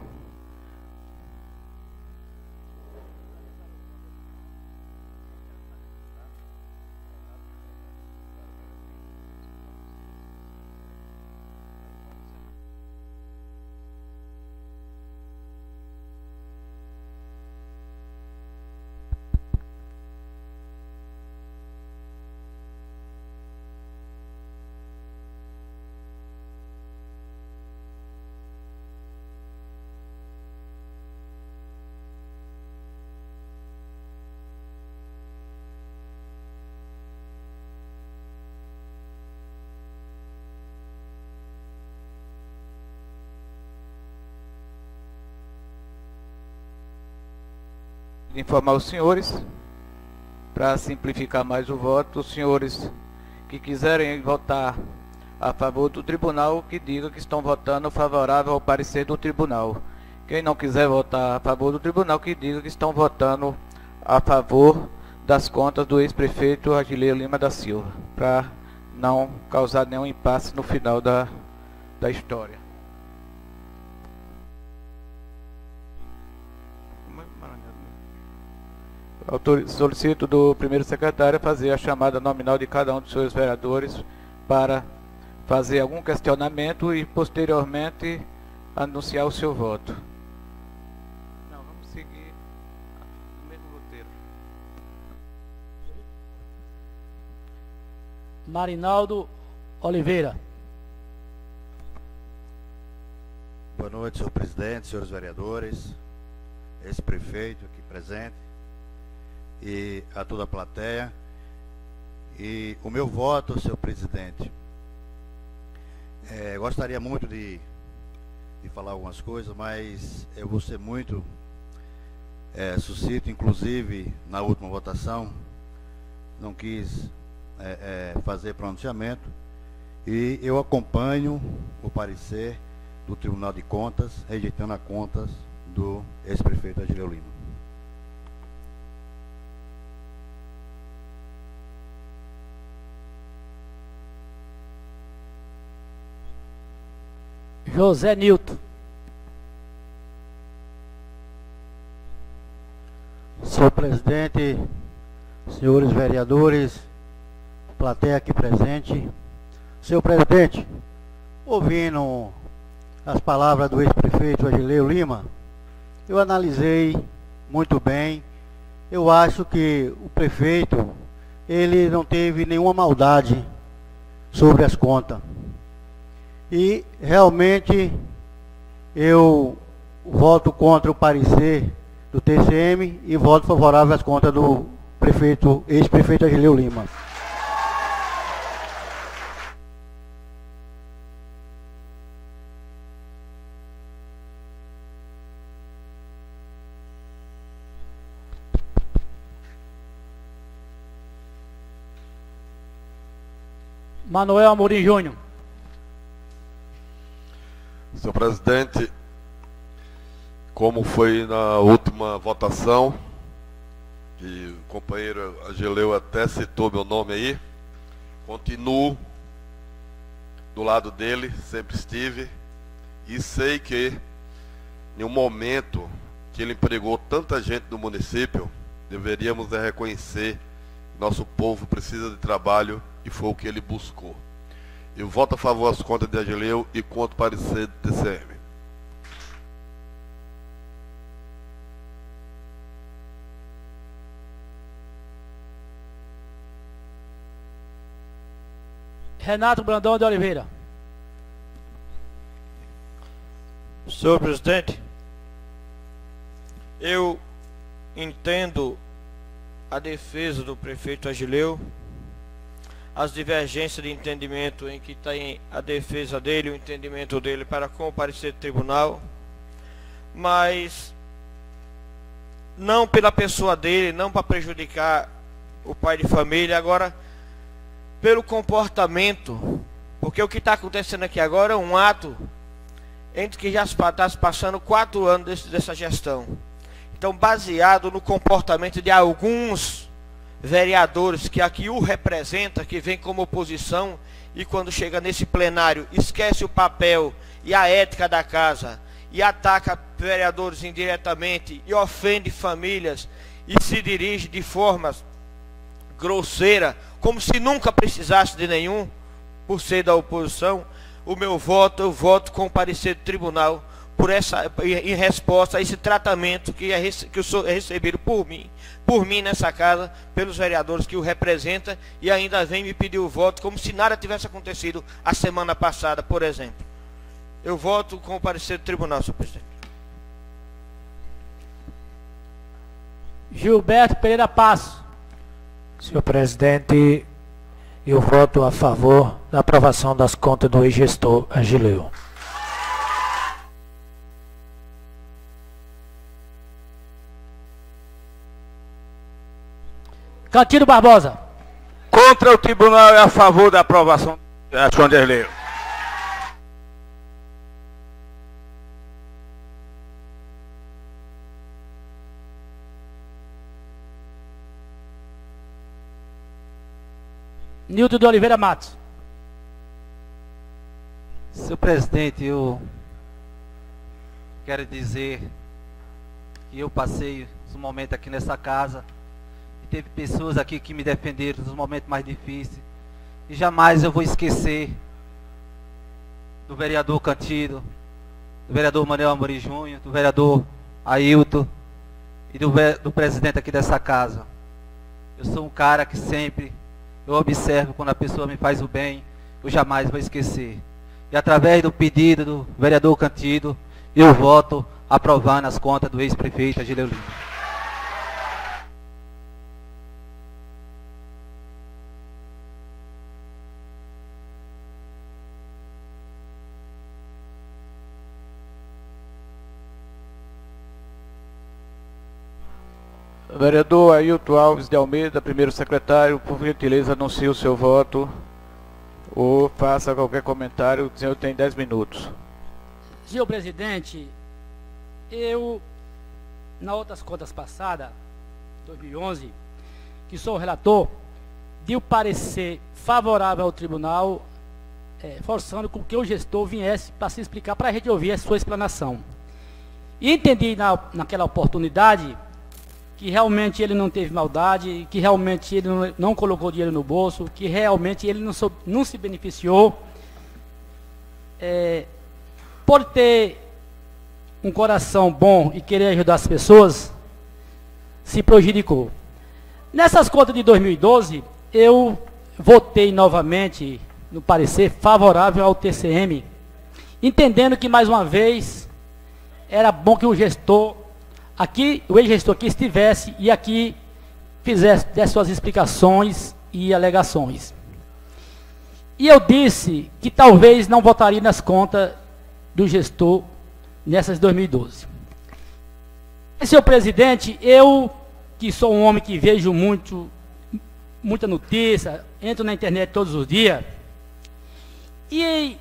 Informar os senhores, para simplificar mais o voto, os senhores que quiserem votar a favor do tribunal, que digam que estão votando favorável ao parecer do tribunal. Quem não quiser votar a favor do tribunal, que diga que estão votando a favor das contas do ex-prefeito Agileiro Lima da Silva, para não causar nenhum impasse no final da história. Solicito do primeiro secretário fazer a chamada nominal de cada um dos seus vereadores para fazer algum questionamento e posteriormente anunciar o seu voto. Não, vamos seguir o mesmo roteiro. Marinaldo Oliveira. Boa noite, senhor presidente, senhores vereadores, esse prefeito aqui presente e a toda a plateia. E o meu voto, senhor presidente, gostaria muito de falar algumas coisas, mas eu vou ser muito sucinto. Inclusive, na última votação, não quis fazer pronunciamento, e eu acompanho o parecer do Tribunal de Contas, rejeitando as contas do ex-prefeito Agileiro Lima. José Nilton. Senhor presidente, senhores vereadores, plateia aqui presente. Senhor presidente, ouvindo as palavras do ex-prefeito Agileu Lima, eu analisei muito bem. Eu acho que o prefeito, ele não teve nenhuma maldade sobre as contas. E realmente eu voto contra o parecer do TCM e voto favorável às contas do prefeito, ex-prefeito Agileu Lima. Manuel Amorim Júnior. Senhor presidente, como foi na última votação, e o companheiro Agileu até citou meu nome aí, continuo do lado dele, sempre estive, e sei que em um momento que ele empregou tanta gente no município, deveríamos reconhecer que nosso povo precisa de trabalho, e foi o que ele buscou. Eu voto a favor das contas de Agileu e contra o parecer do TCM. Renato Brandão de Oliveira. Senhor presidente, eu entendo a defesa do prefeito Agileu, as divergências de entendimento em que tem a defesa dele, o entendimento dele para com o parecer do tribunal, mas não pela pessoa dele, não para prejudicar o pai de família, agora pelo comportamento, porque o que está acontecendo aqui agora é um ato entre que já está se passando 4 anos dessa gestão. Então, baseado no comportamento de alguns vereadores que aqui o representa, que vem como oposição, e quando chega nesse plenário esquece o papel e a ética da casa e ataca vereadores indiretamente e ofende famílias e se dirige de forma grosseira, como se nunca precisasse de nenhum, por ser da oposição. O meu voto, eu voto com o parecer do tribunal por em resposta a esse tratamento que é recebido por mim nessa casa, pelos vereadores que o representam, e ainda vem me pedir o voto como se nada tivesse acontecido a semana passada, por exemplo. Eu voto com o parecer do tribunal, senhor presidente. Gilberto Pereira Passo. Senhor presidente, eu voto a favor da aprovação das contas do ex-gestor Agileu. Cantilho Barbosa. Contra o tribunal e a favor da aprovação das contas de Agileu. Nilton de Oliveira Matos. Senhor presidente, eu quero dizer que eu passei um momento aqui nessa casa e teve pessoas aqui que me defenderam nos momentos mais difíceis, e jamais eu vou esquecer do vereador Cantilho, do vereador Manuel Amorim Júnior, do vereador Ailton e do presidente aqui dessa casa. Eu sou um cara que sempre eu observo quando a pessoa me faz o bem, eu jamais vou esquecer. E através do pedido do vereador Cantilho, eu voto aprovando as contas do ex-prefeito Agileu Lima. Vereador Ailton Alves de Almeida, primeiro secretário, por gentileza anuncie o seu voto ou faça qualquer comentário. O senhor tem 10 minutos. Senhor presidente, eu, nas outras contas passadas, 2011, que sou o relator, de o parecer favorável ao tribunal, forçando com que o gestor viesse para se explicar, para a gente ouvir a sua explanação. E entendi naquela oportunidade que realmente ele não teve maldade, que realmente ele não colocou dinheiro no bolso, que realmente ele não se beneficiou, por ter um coração bom e querer ajudar as pessoas, se prejudicou. Nessas contas de 2012, eu votei novamente no parecer favorável ao TCM, entendendo que mais uma vez era bom que o gestor aqui, o ex-gestor aqui estivesse e aqui desse suas explicações e alegações. E eu disse que talvez não votaria nas contas do gestor nessas de 2012. Senhor presidente, eu que sou um homem que vejo muita notícia, entro na internet todos os dias, e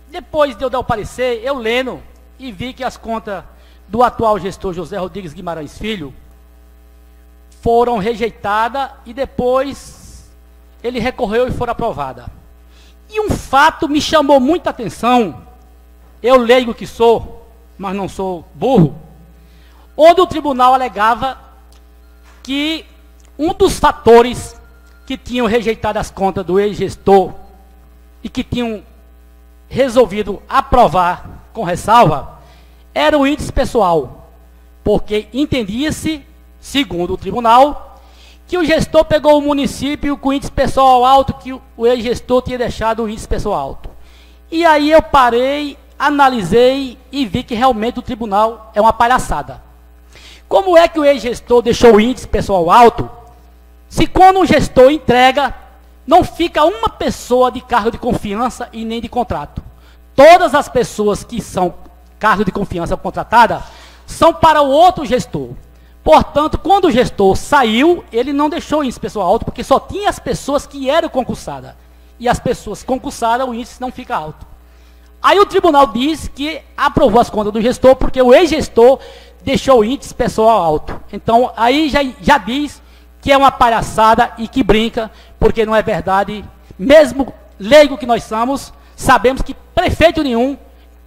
depois de eu dar o parecer, eu lendo e vi que as contas do atual gestor José Rodrigues Guimarães Filho foram rejeitadas e depois ele recorreu e foram aprovadas. E um fato me chamou muita atenção, eu leigo que sou, mas não sou burro, onde o tribunal alegava que um dos fatores que tinham rejeitado as contas do ex-gestor e que tinham resolvido aprovar com ressalva era o índice pessoal, porque entendia-se, segundo o tribunal, que o gestor pegou o município com índice pessoal alto, que o ex-gestor tinha deixado o índice pessoal alto. E aí eu parei, analisei e vi que realmente o tribunal é uma palhaçada. Como é que o ex-gestor deixou o índice pessoal alto, se quando um gestor entrega, não fica uma pessoa de cargo de confiança e nem de contrato? Todas as pessoas que são cargo de confiança contratada são para o outro gestor. Portanto, quando o gestor saiu, ele não deixou o índice pessoal alto, porque só tinha as pessoas que eram concursadas. E as pessoas concursadas, o índice não fica alto. Aí o tribunal diz que aprovou as contas do gestor, porque o ex-gestor deixou o índice pessoal alto. Então, aí já diz que é uma palhaçada e que brinca, porque não é verdade. Mesmo leigo que nós somos, sabemos que prefeito nenhum,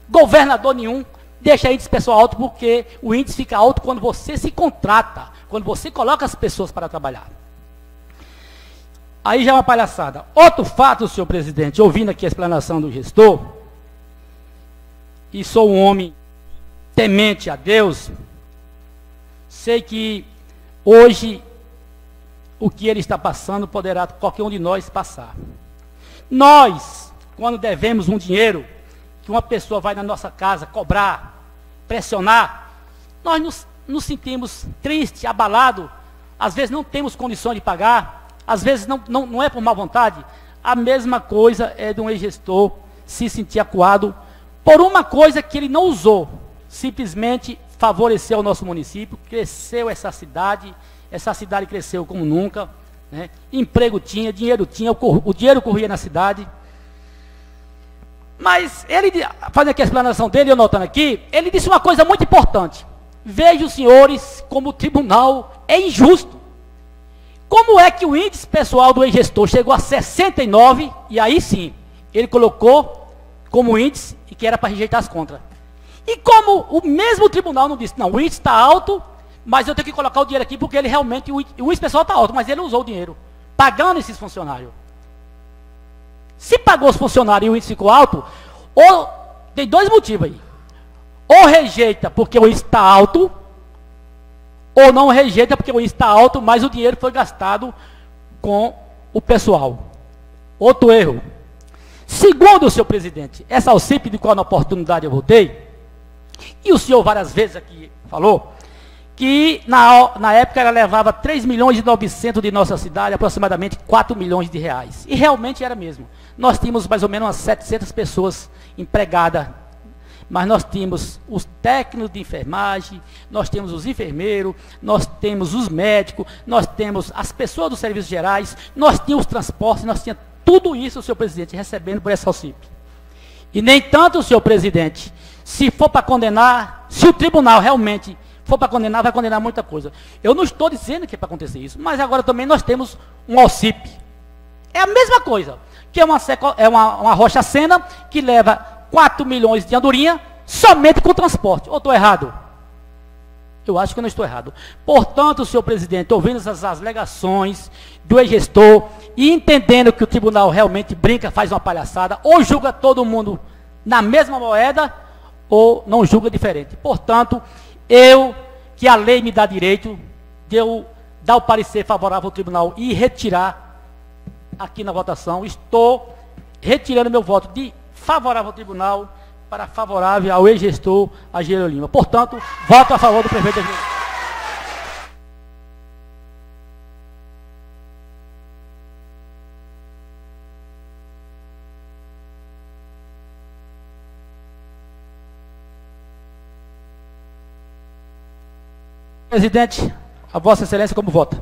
governador nenhum, deixa índice pessoal alto, porque o índice fica alto quando você se contrata, quando você coloca as pessoas para trabalhar. Aí já é uma palhaçada. Outro fato, senhor presidente, ouvindo aqui a explanação do gestor, e sou um homem temente a Deus, sei que hoje o que ele está passando poderá qualquer um de nós passar. Nós, quando devemos um dinheiro, que uma pessoa vai na nossa casa cobrar, pressionar, nós nos sentimos tristes, abalados, às vezes não temos condições de pagar, às vezes não é por má vontade. A mesma coisa é de um ex-gestor se sentir acuado por uma coisa que ele não usou, simplesmente favoreceu o nosso município, cresceu essa cidade cresceu como nunca, né? Emprego tinha, dinheiro tinha, o dinheiro corria na cidade. Mas ele, fazendo aqui a explanação dele, eu notando aqui, ele disse uma coisa muito importante. Veja os senhores como o tribunal é injusto. Como é que o índice pessoal do ex-gestor chegou a 69, e aí sim, ele colocou como índice e que era para rejeitar as contas. E como o mesmo tribunal não disse, não, o índice está alto, mas eu tenho que colocar o dinheiro aqui porque ele realmente, o índice pessoal está alto, mas ele usou o dinheiro, pagando esses funcionários. Se pagou os funcionários e o índice ficou alto, ou tem dois motivos aí. Ou rejeita porque o índice está alto, ou não rejeita porque o índice está alto, mas o dinheiro foi gastado com o pessoal. Outro erro. Segundo o senhor presidente, essa Alcipe de qual na oportunidade eu votei, e o senhor várias vezes aqui falou, que na época ela levava 3 milhões e 900 de nossa cidade, aproximadamente 4 milhões de reais. E realmente era mesmo. Nós tínhamos mais ou menos umas 700 pessoas empregadas, mas nós tínhamos os técnicos de enfermagem, nós temos os enfermeiros, nós temos os médicos, nós temos as pessoas dos serviços gerais, nós tínhamos os transportes, nós tínhamos tudo isso, senhor presidente, recebendo por essa Alcipe. E nem tanto, senhor presidente, se for para condenar, se o tribunal realmente for para condenar, vai condenar muita coisa. Eu não estou dizendo que é para acontecer isso, mas agora também nós temos um Alcipe. É a mesma coisa, que é uma Rocha Sena que leva 4 milhões de andorinha somente com transporte. Ou estou errado? Eu acho que eu não estou errado. Portanto, senhor presidente, ouvindo essas alegações do ex-gestor e entendendo que o tribunal realmente brinca, faz uma palhaçada, ou julga todo mundo na mesma moeda, ou não julga diferente. Portanto, que a lei me dá direito de eu dar o parecer favorável ao tribunal e retirar aqui na votação, estou retirando meu voto de favorável ao tribunal para favorável ao ex-gestor Agileu Lima. Portanto, voto a favor do prefeito Agileu Lima. Presidente, a Vossa Excelência como vota?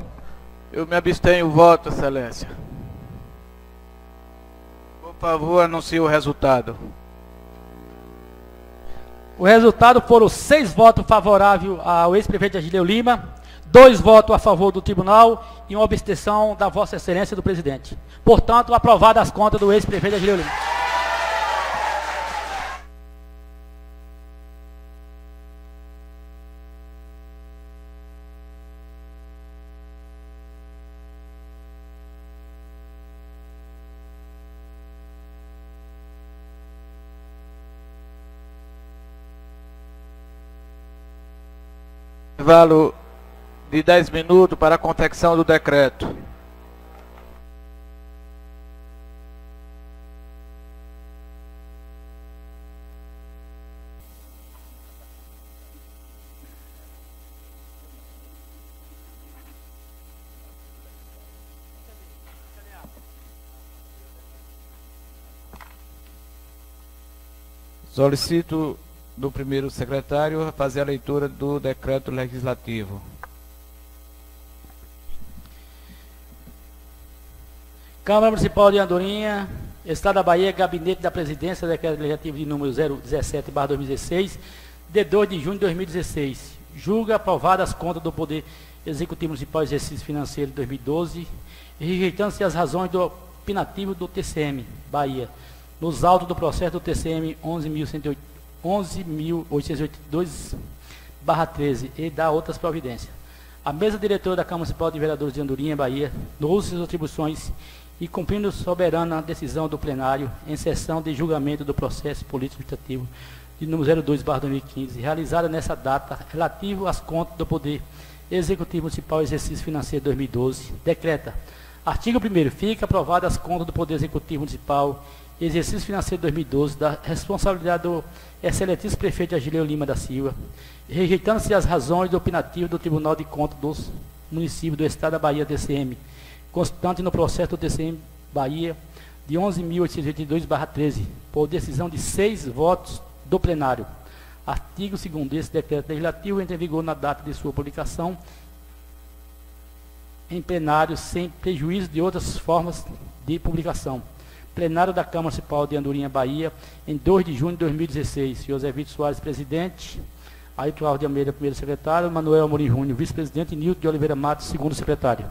Eu me abstenho, voto, Excelência. Por favor, anuncie o resultado. O resultado foram 6 votos favoráveis ao ex-prefeito Agileu Lima, 2 votos a favor do tribunal e uma abstenção da Vossa Excelência do presidente. Portanto, aprovadas as contas do ex-prefeito Agileu Lima. Intervalo de 10 minutos para a confecção do decreto. Solicito do primeiro secretário fazer a leitura do decreto legislativo. Câmara Municipal de Andorinha, Estado da Bahia, Gabinete da Presidência, decreto legislativo de número 017/2016, de 2 de junho de 2016. Julga aprovadas as contas do Poder Executivo Municipal exercício financeiro de 2012, rejeitando-se as razões do opinativo do TCM Bahia, nos autos do processo do TCM 11.882/13 e da outras providências. A mesa diretora da Câmara Municipal de Vereadores de Andorinha, Bahia, no uso de suas atribuições e cumprindo soberana decisão do plenário em sessão de julgamento do processo político-administrativo de número 02/2015, realizada nessa data, relativo às contas do Poder Executivo Municipal exercício financeiro 2012, decreta: artigo 1º, fica aprovadas as contas do Poder Executivo Municipal exercício financeiro 2012, da responsabilidade do excelentíssimo prefeito Agileu Lima da Silva, rejeitando-se as razões do opinativo do Tribunal de Contas dos Municípios do Estado da Bahia, TCM, constante no processo do TCM Bahia de 11.882/13, por decisão de 6 votos do plenário. Artigo 2º, esse decreto legislativo entra em vigor na data de sua publicação em plenário, sem prejuízo de outras formas de publicação. Plenário da Câmara Municipal de Andorinha, Bahia, em 2 de junho de 2016. Senhor Zé Vitor Soares, presidente. Ailton Alves de Almeida, primeiro secretário. Manuel Amorim Júnior, vice-presidente. E Nilton de Oliveira Matos, segundo secretário.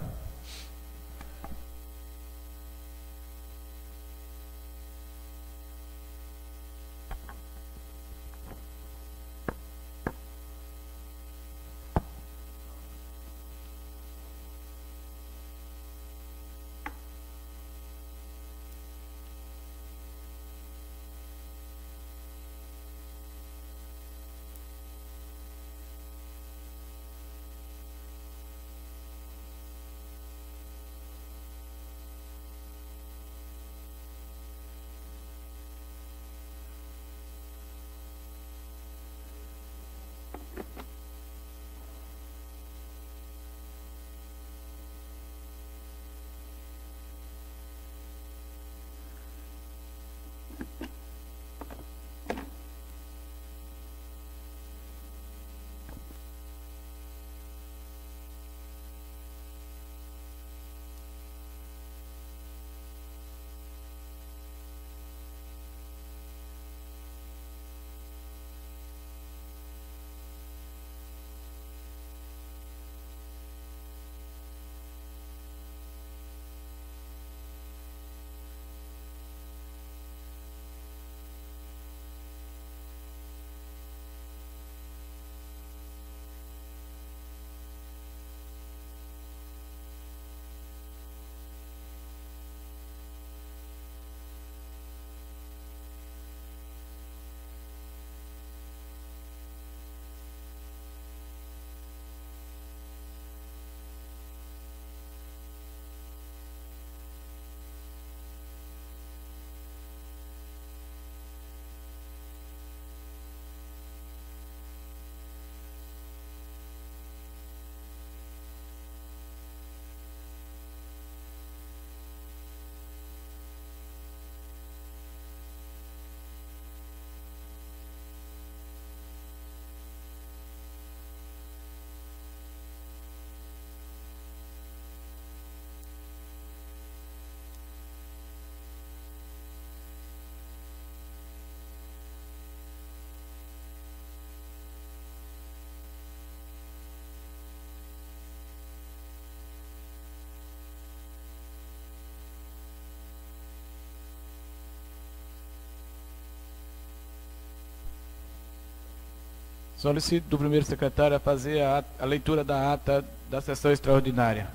Solicito do primeiro secretário a fazer a leitura da ata da sessão extraordinária.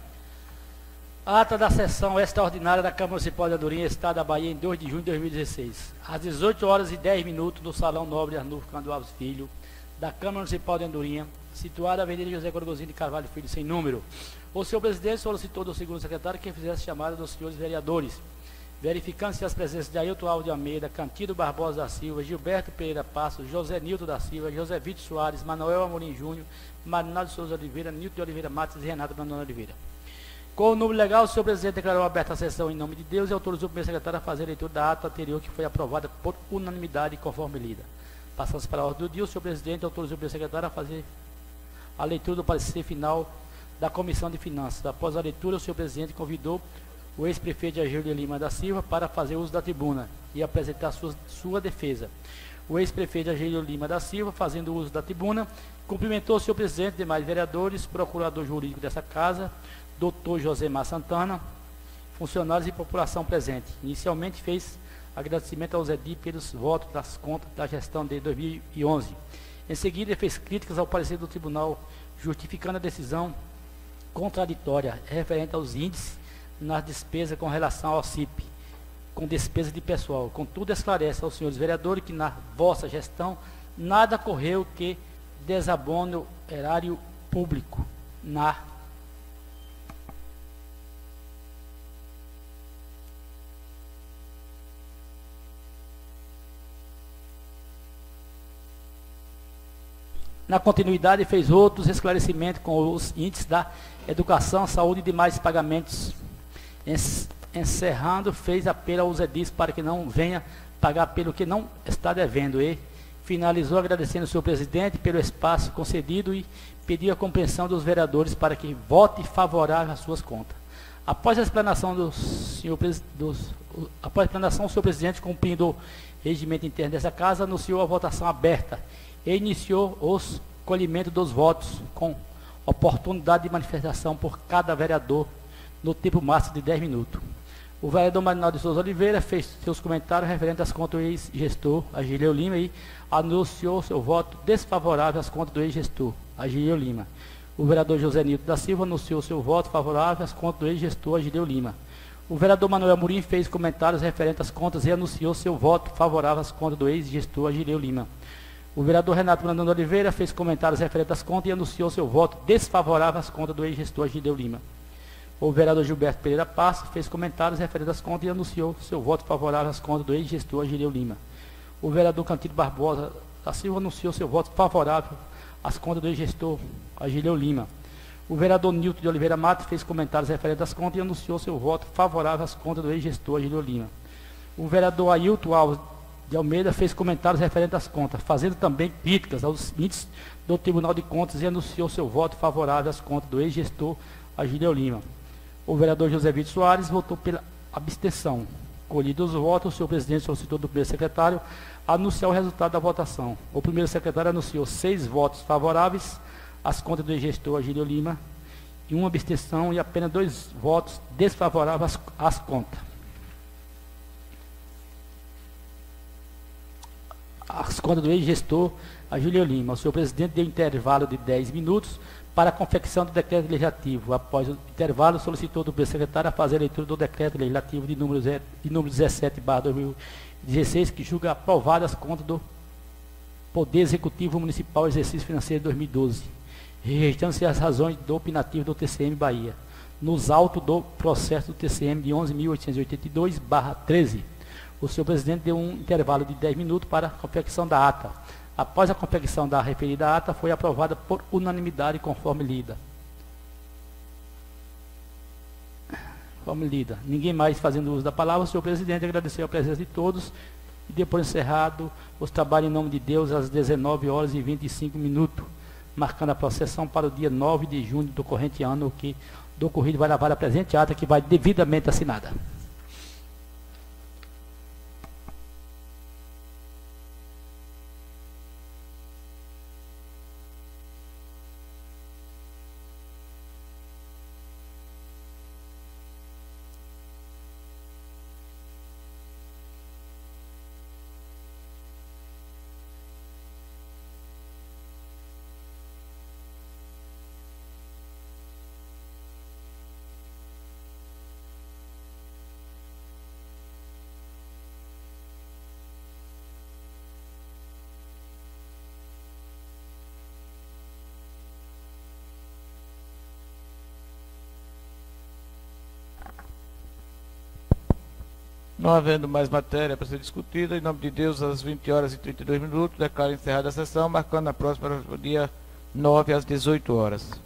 A ata da sessão extraordinária da Câmara Municipal de Andorinha, Estado da Bahia, em 2 de junho de 2016. Às 18 horas e 10 minutos, no Salão Nobre Arnulfo Cândido Alves Filho, da Câmara Municipal de Andorinha, situada na Avenida José Gorgonzini de Carvalho Filho, sem número. O senhor presidente solicitou do segundo secretário que fizesse chamada dos senhores vereadores, verificando-se as presenças de Ailton Alves de Almeida, Cantido Barbosa da Silva, Gilberto Pereira Passos, José Nilton da Silva, José Vitor Soares, Manuel Amorim Júnior, Marinaldo Souza Oliveira, Nilton de Oliveira Matos e Renato Brandão Oliveira. Com o número legal, o senhor presidente declarou aberta a sessão em nome de Deus e autorizou o primeiro secretário a fazer a leitura da ata anterior que foi aprovada por unanimidade e conforme lida. Passamos para a ordem do dia, o senhor presidente autorizou o primeiro secretário a fazer a leitura do parecer final da Comissão de Finanças. Após a leitura, o senhor presidente convidou o ex-prefeito de Agílio Lima da Silva para fazer uso da tribuna e apresentar sua defesa. O ex-prefeito de Agílio Lima da Silva, fazendo uso da tribuna, cumprimentou o senhor presidente e demais vereadores, procurador jurídico dessa casa, Dr. Josemar Santana, funcionários e população presente. Inicialmente fez agradecimento ao Zé Di pelos votos das contas da gestão de 2011. Em seguida, fez críticas ao parecer do tribunal, justificando a decisão contraditória referente aos índices nas despesas com relação ao CIP, com despesa de pessoal. Contudo, esclarece aos senhores vereadores que na vossa gestão nada correu que desabone o erário público Na continuidade, fez outros esclarecimentos com os índices da educação, saúde e demais pagamentos. Encerrando, fez apelo aos edis para que não venha pagar pelo que não está devendo. E finalizou agradecendo ao senhor presidente pelo espaço concedido e pediu a compreensão dos vereadores para que vote favorável às suas contas. Após a explanação o senhor presidente, cumprindo o regimento interno dessa casa, anunciou a votação aberta e iniciou os colhimentos dos votos, com oportunidade de manifestação por cada vereador no tempo máximo de 10 minutos. O vereador Marinaldo de Souza Oliveira fez seus comentários referentes às contas do ex-gestor Agílio Lima e anunciou seu voto desfavorável às contas do ex-gestor Agílio Lima. O vereador José Nilton da Silva anunciou seu voto favorável às contas do ex-gestor Agílio Lima. O vereador Manuel Amorim fez comentários referentes às contas e anunciou seu voto favorável às contas do ex-gestor Agílio Lima. O vereador Renato Brandão Oliveira fez comentários referentes às contas e anunciou seu voto desfavorável às contas do ex-gestor Agílio Lima. O vereador Gilberto Pereira Passos fez comentários referentes às contas e anunciou seu voto favorável às contas do ex-gestor Agílio Lima. O vereador Cantido Barbosa da Silva anunciou seu voto favorável às contas do ex-gestor Agílio Lima. O vereador Nilton de Oliveira Matos fez comentários referentes às contas e anunciou seu voto favorável às contas do ex-gestor Agílio Lima. O vereador Ailton Alves de Almeida fez comentários referentes às contas, fazendo também críticas aos índices do Tribunal de Contas e anunciou seu voto favorável às contas do ex-gestor Agílio Lima. O vereador José Vitor Soares votou pela abstenção. Colhidos os votos, o senhor presidente solicitou do primeiro secretário anunciar o resultado da votação. O primeiro secretário anunciou 6 votos favoráveis às contas do ex-gestor Agílio Lima e 1 abstenção e apenas 2 votos desfavoráveis às contas. As contas do ex-gestor Agílio Lima. O senhor presidente deu intervalo de 10 minutos para a confecção do decreto legislativo. Após o intervalo, solicitou do primeiro secretário a fazer a leitura do decreto legislativo de número 17/2016, que julga aprovadas as contas do Poder Executivo Municipal Exercício Financeiro de 2012, registrando-se as razões do opinativo do TCM Bahia, nos autos do processo do TCM de 11.882/13. O senhor presidente deu um intervalo de 10 minutos para a confecção da ata. Após a confecção da referida ata, foi aprovada por unanimidade conforme lida. Ninguém mais fazendo uso da palavra, o senhor presidente agradeceu a presença de todos e depois encerrado os trabalhos em nome de Deus às 19 horas e 25 minutos, marcando a processão para o dia 9 de junho do corrente ano, que do ocorrido vai lavar a presente ata, que vai devidamente assinada. Não havendo mais matéria para ser discutida, em nome de Deus, às 20 horas e 32 minutos, declaro encerrada a sessão, marcando a próxima dia 9 às 18 horas.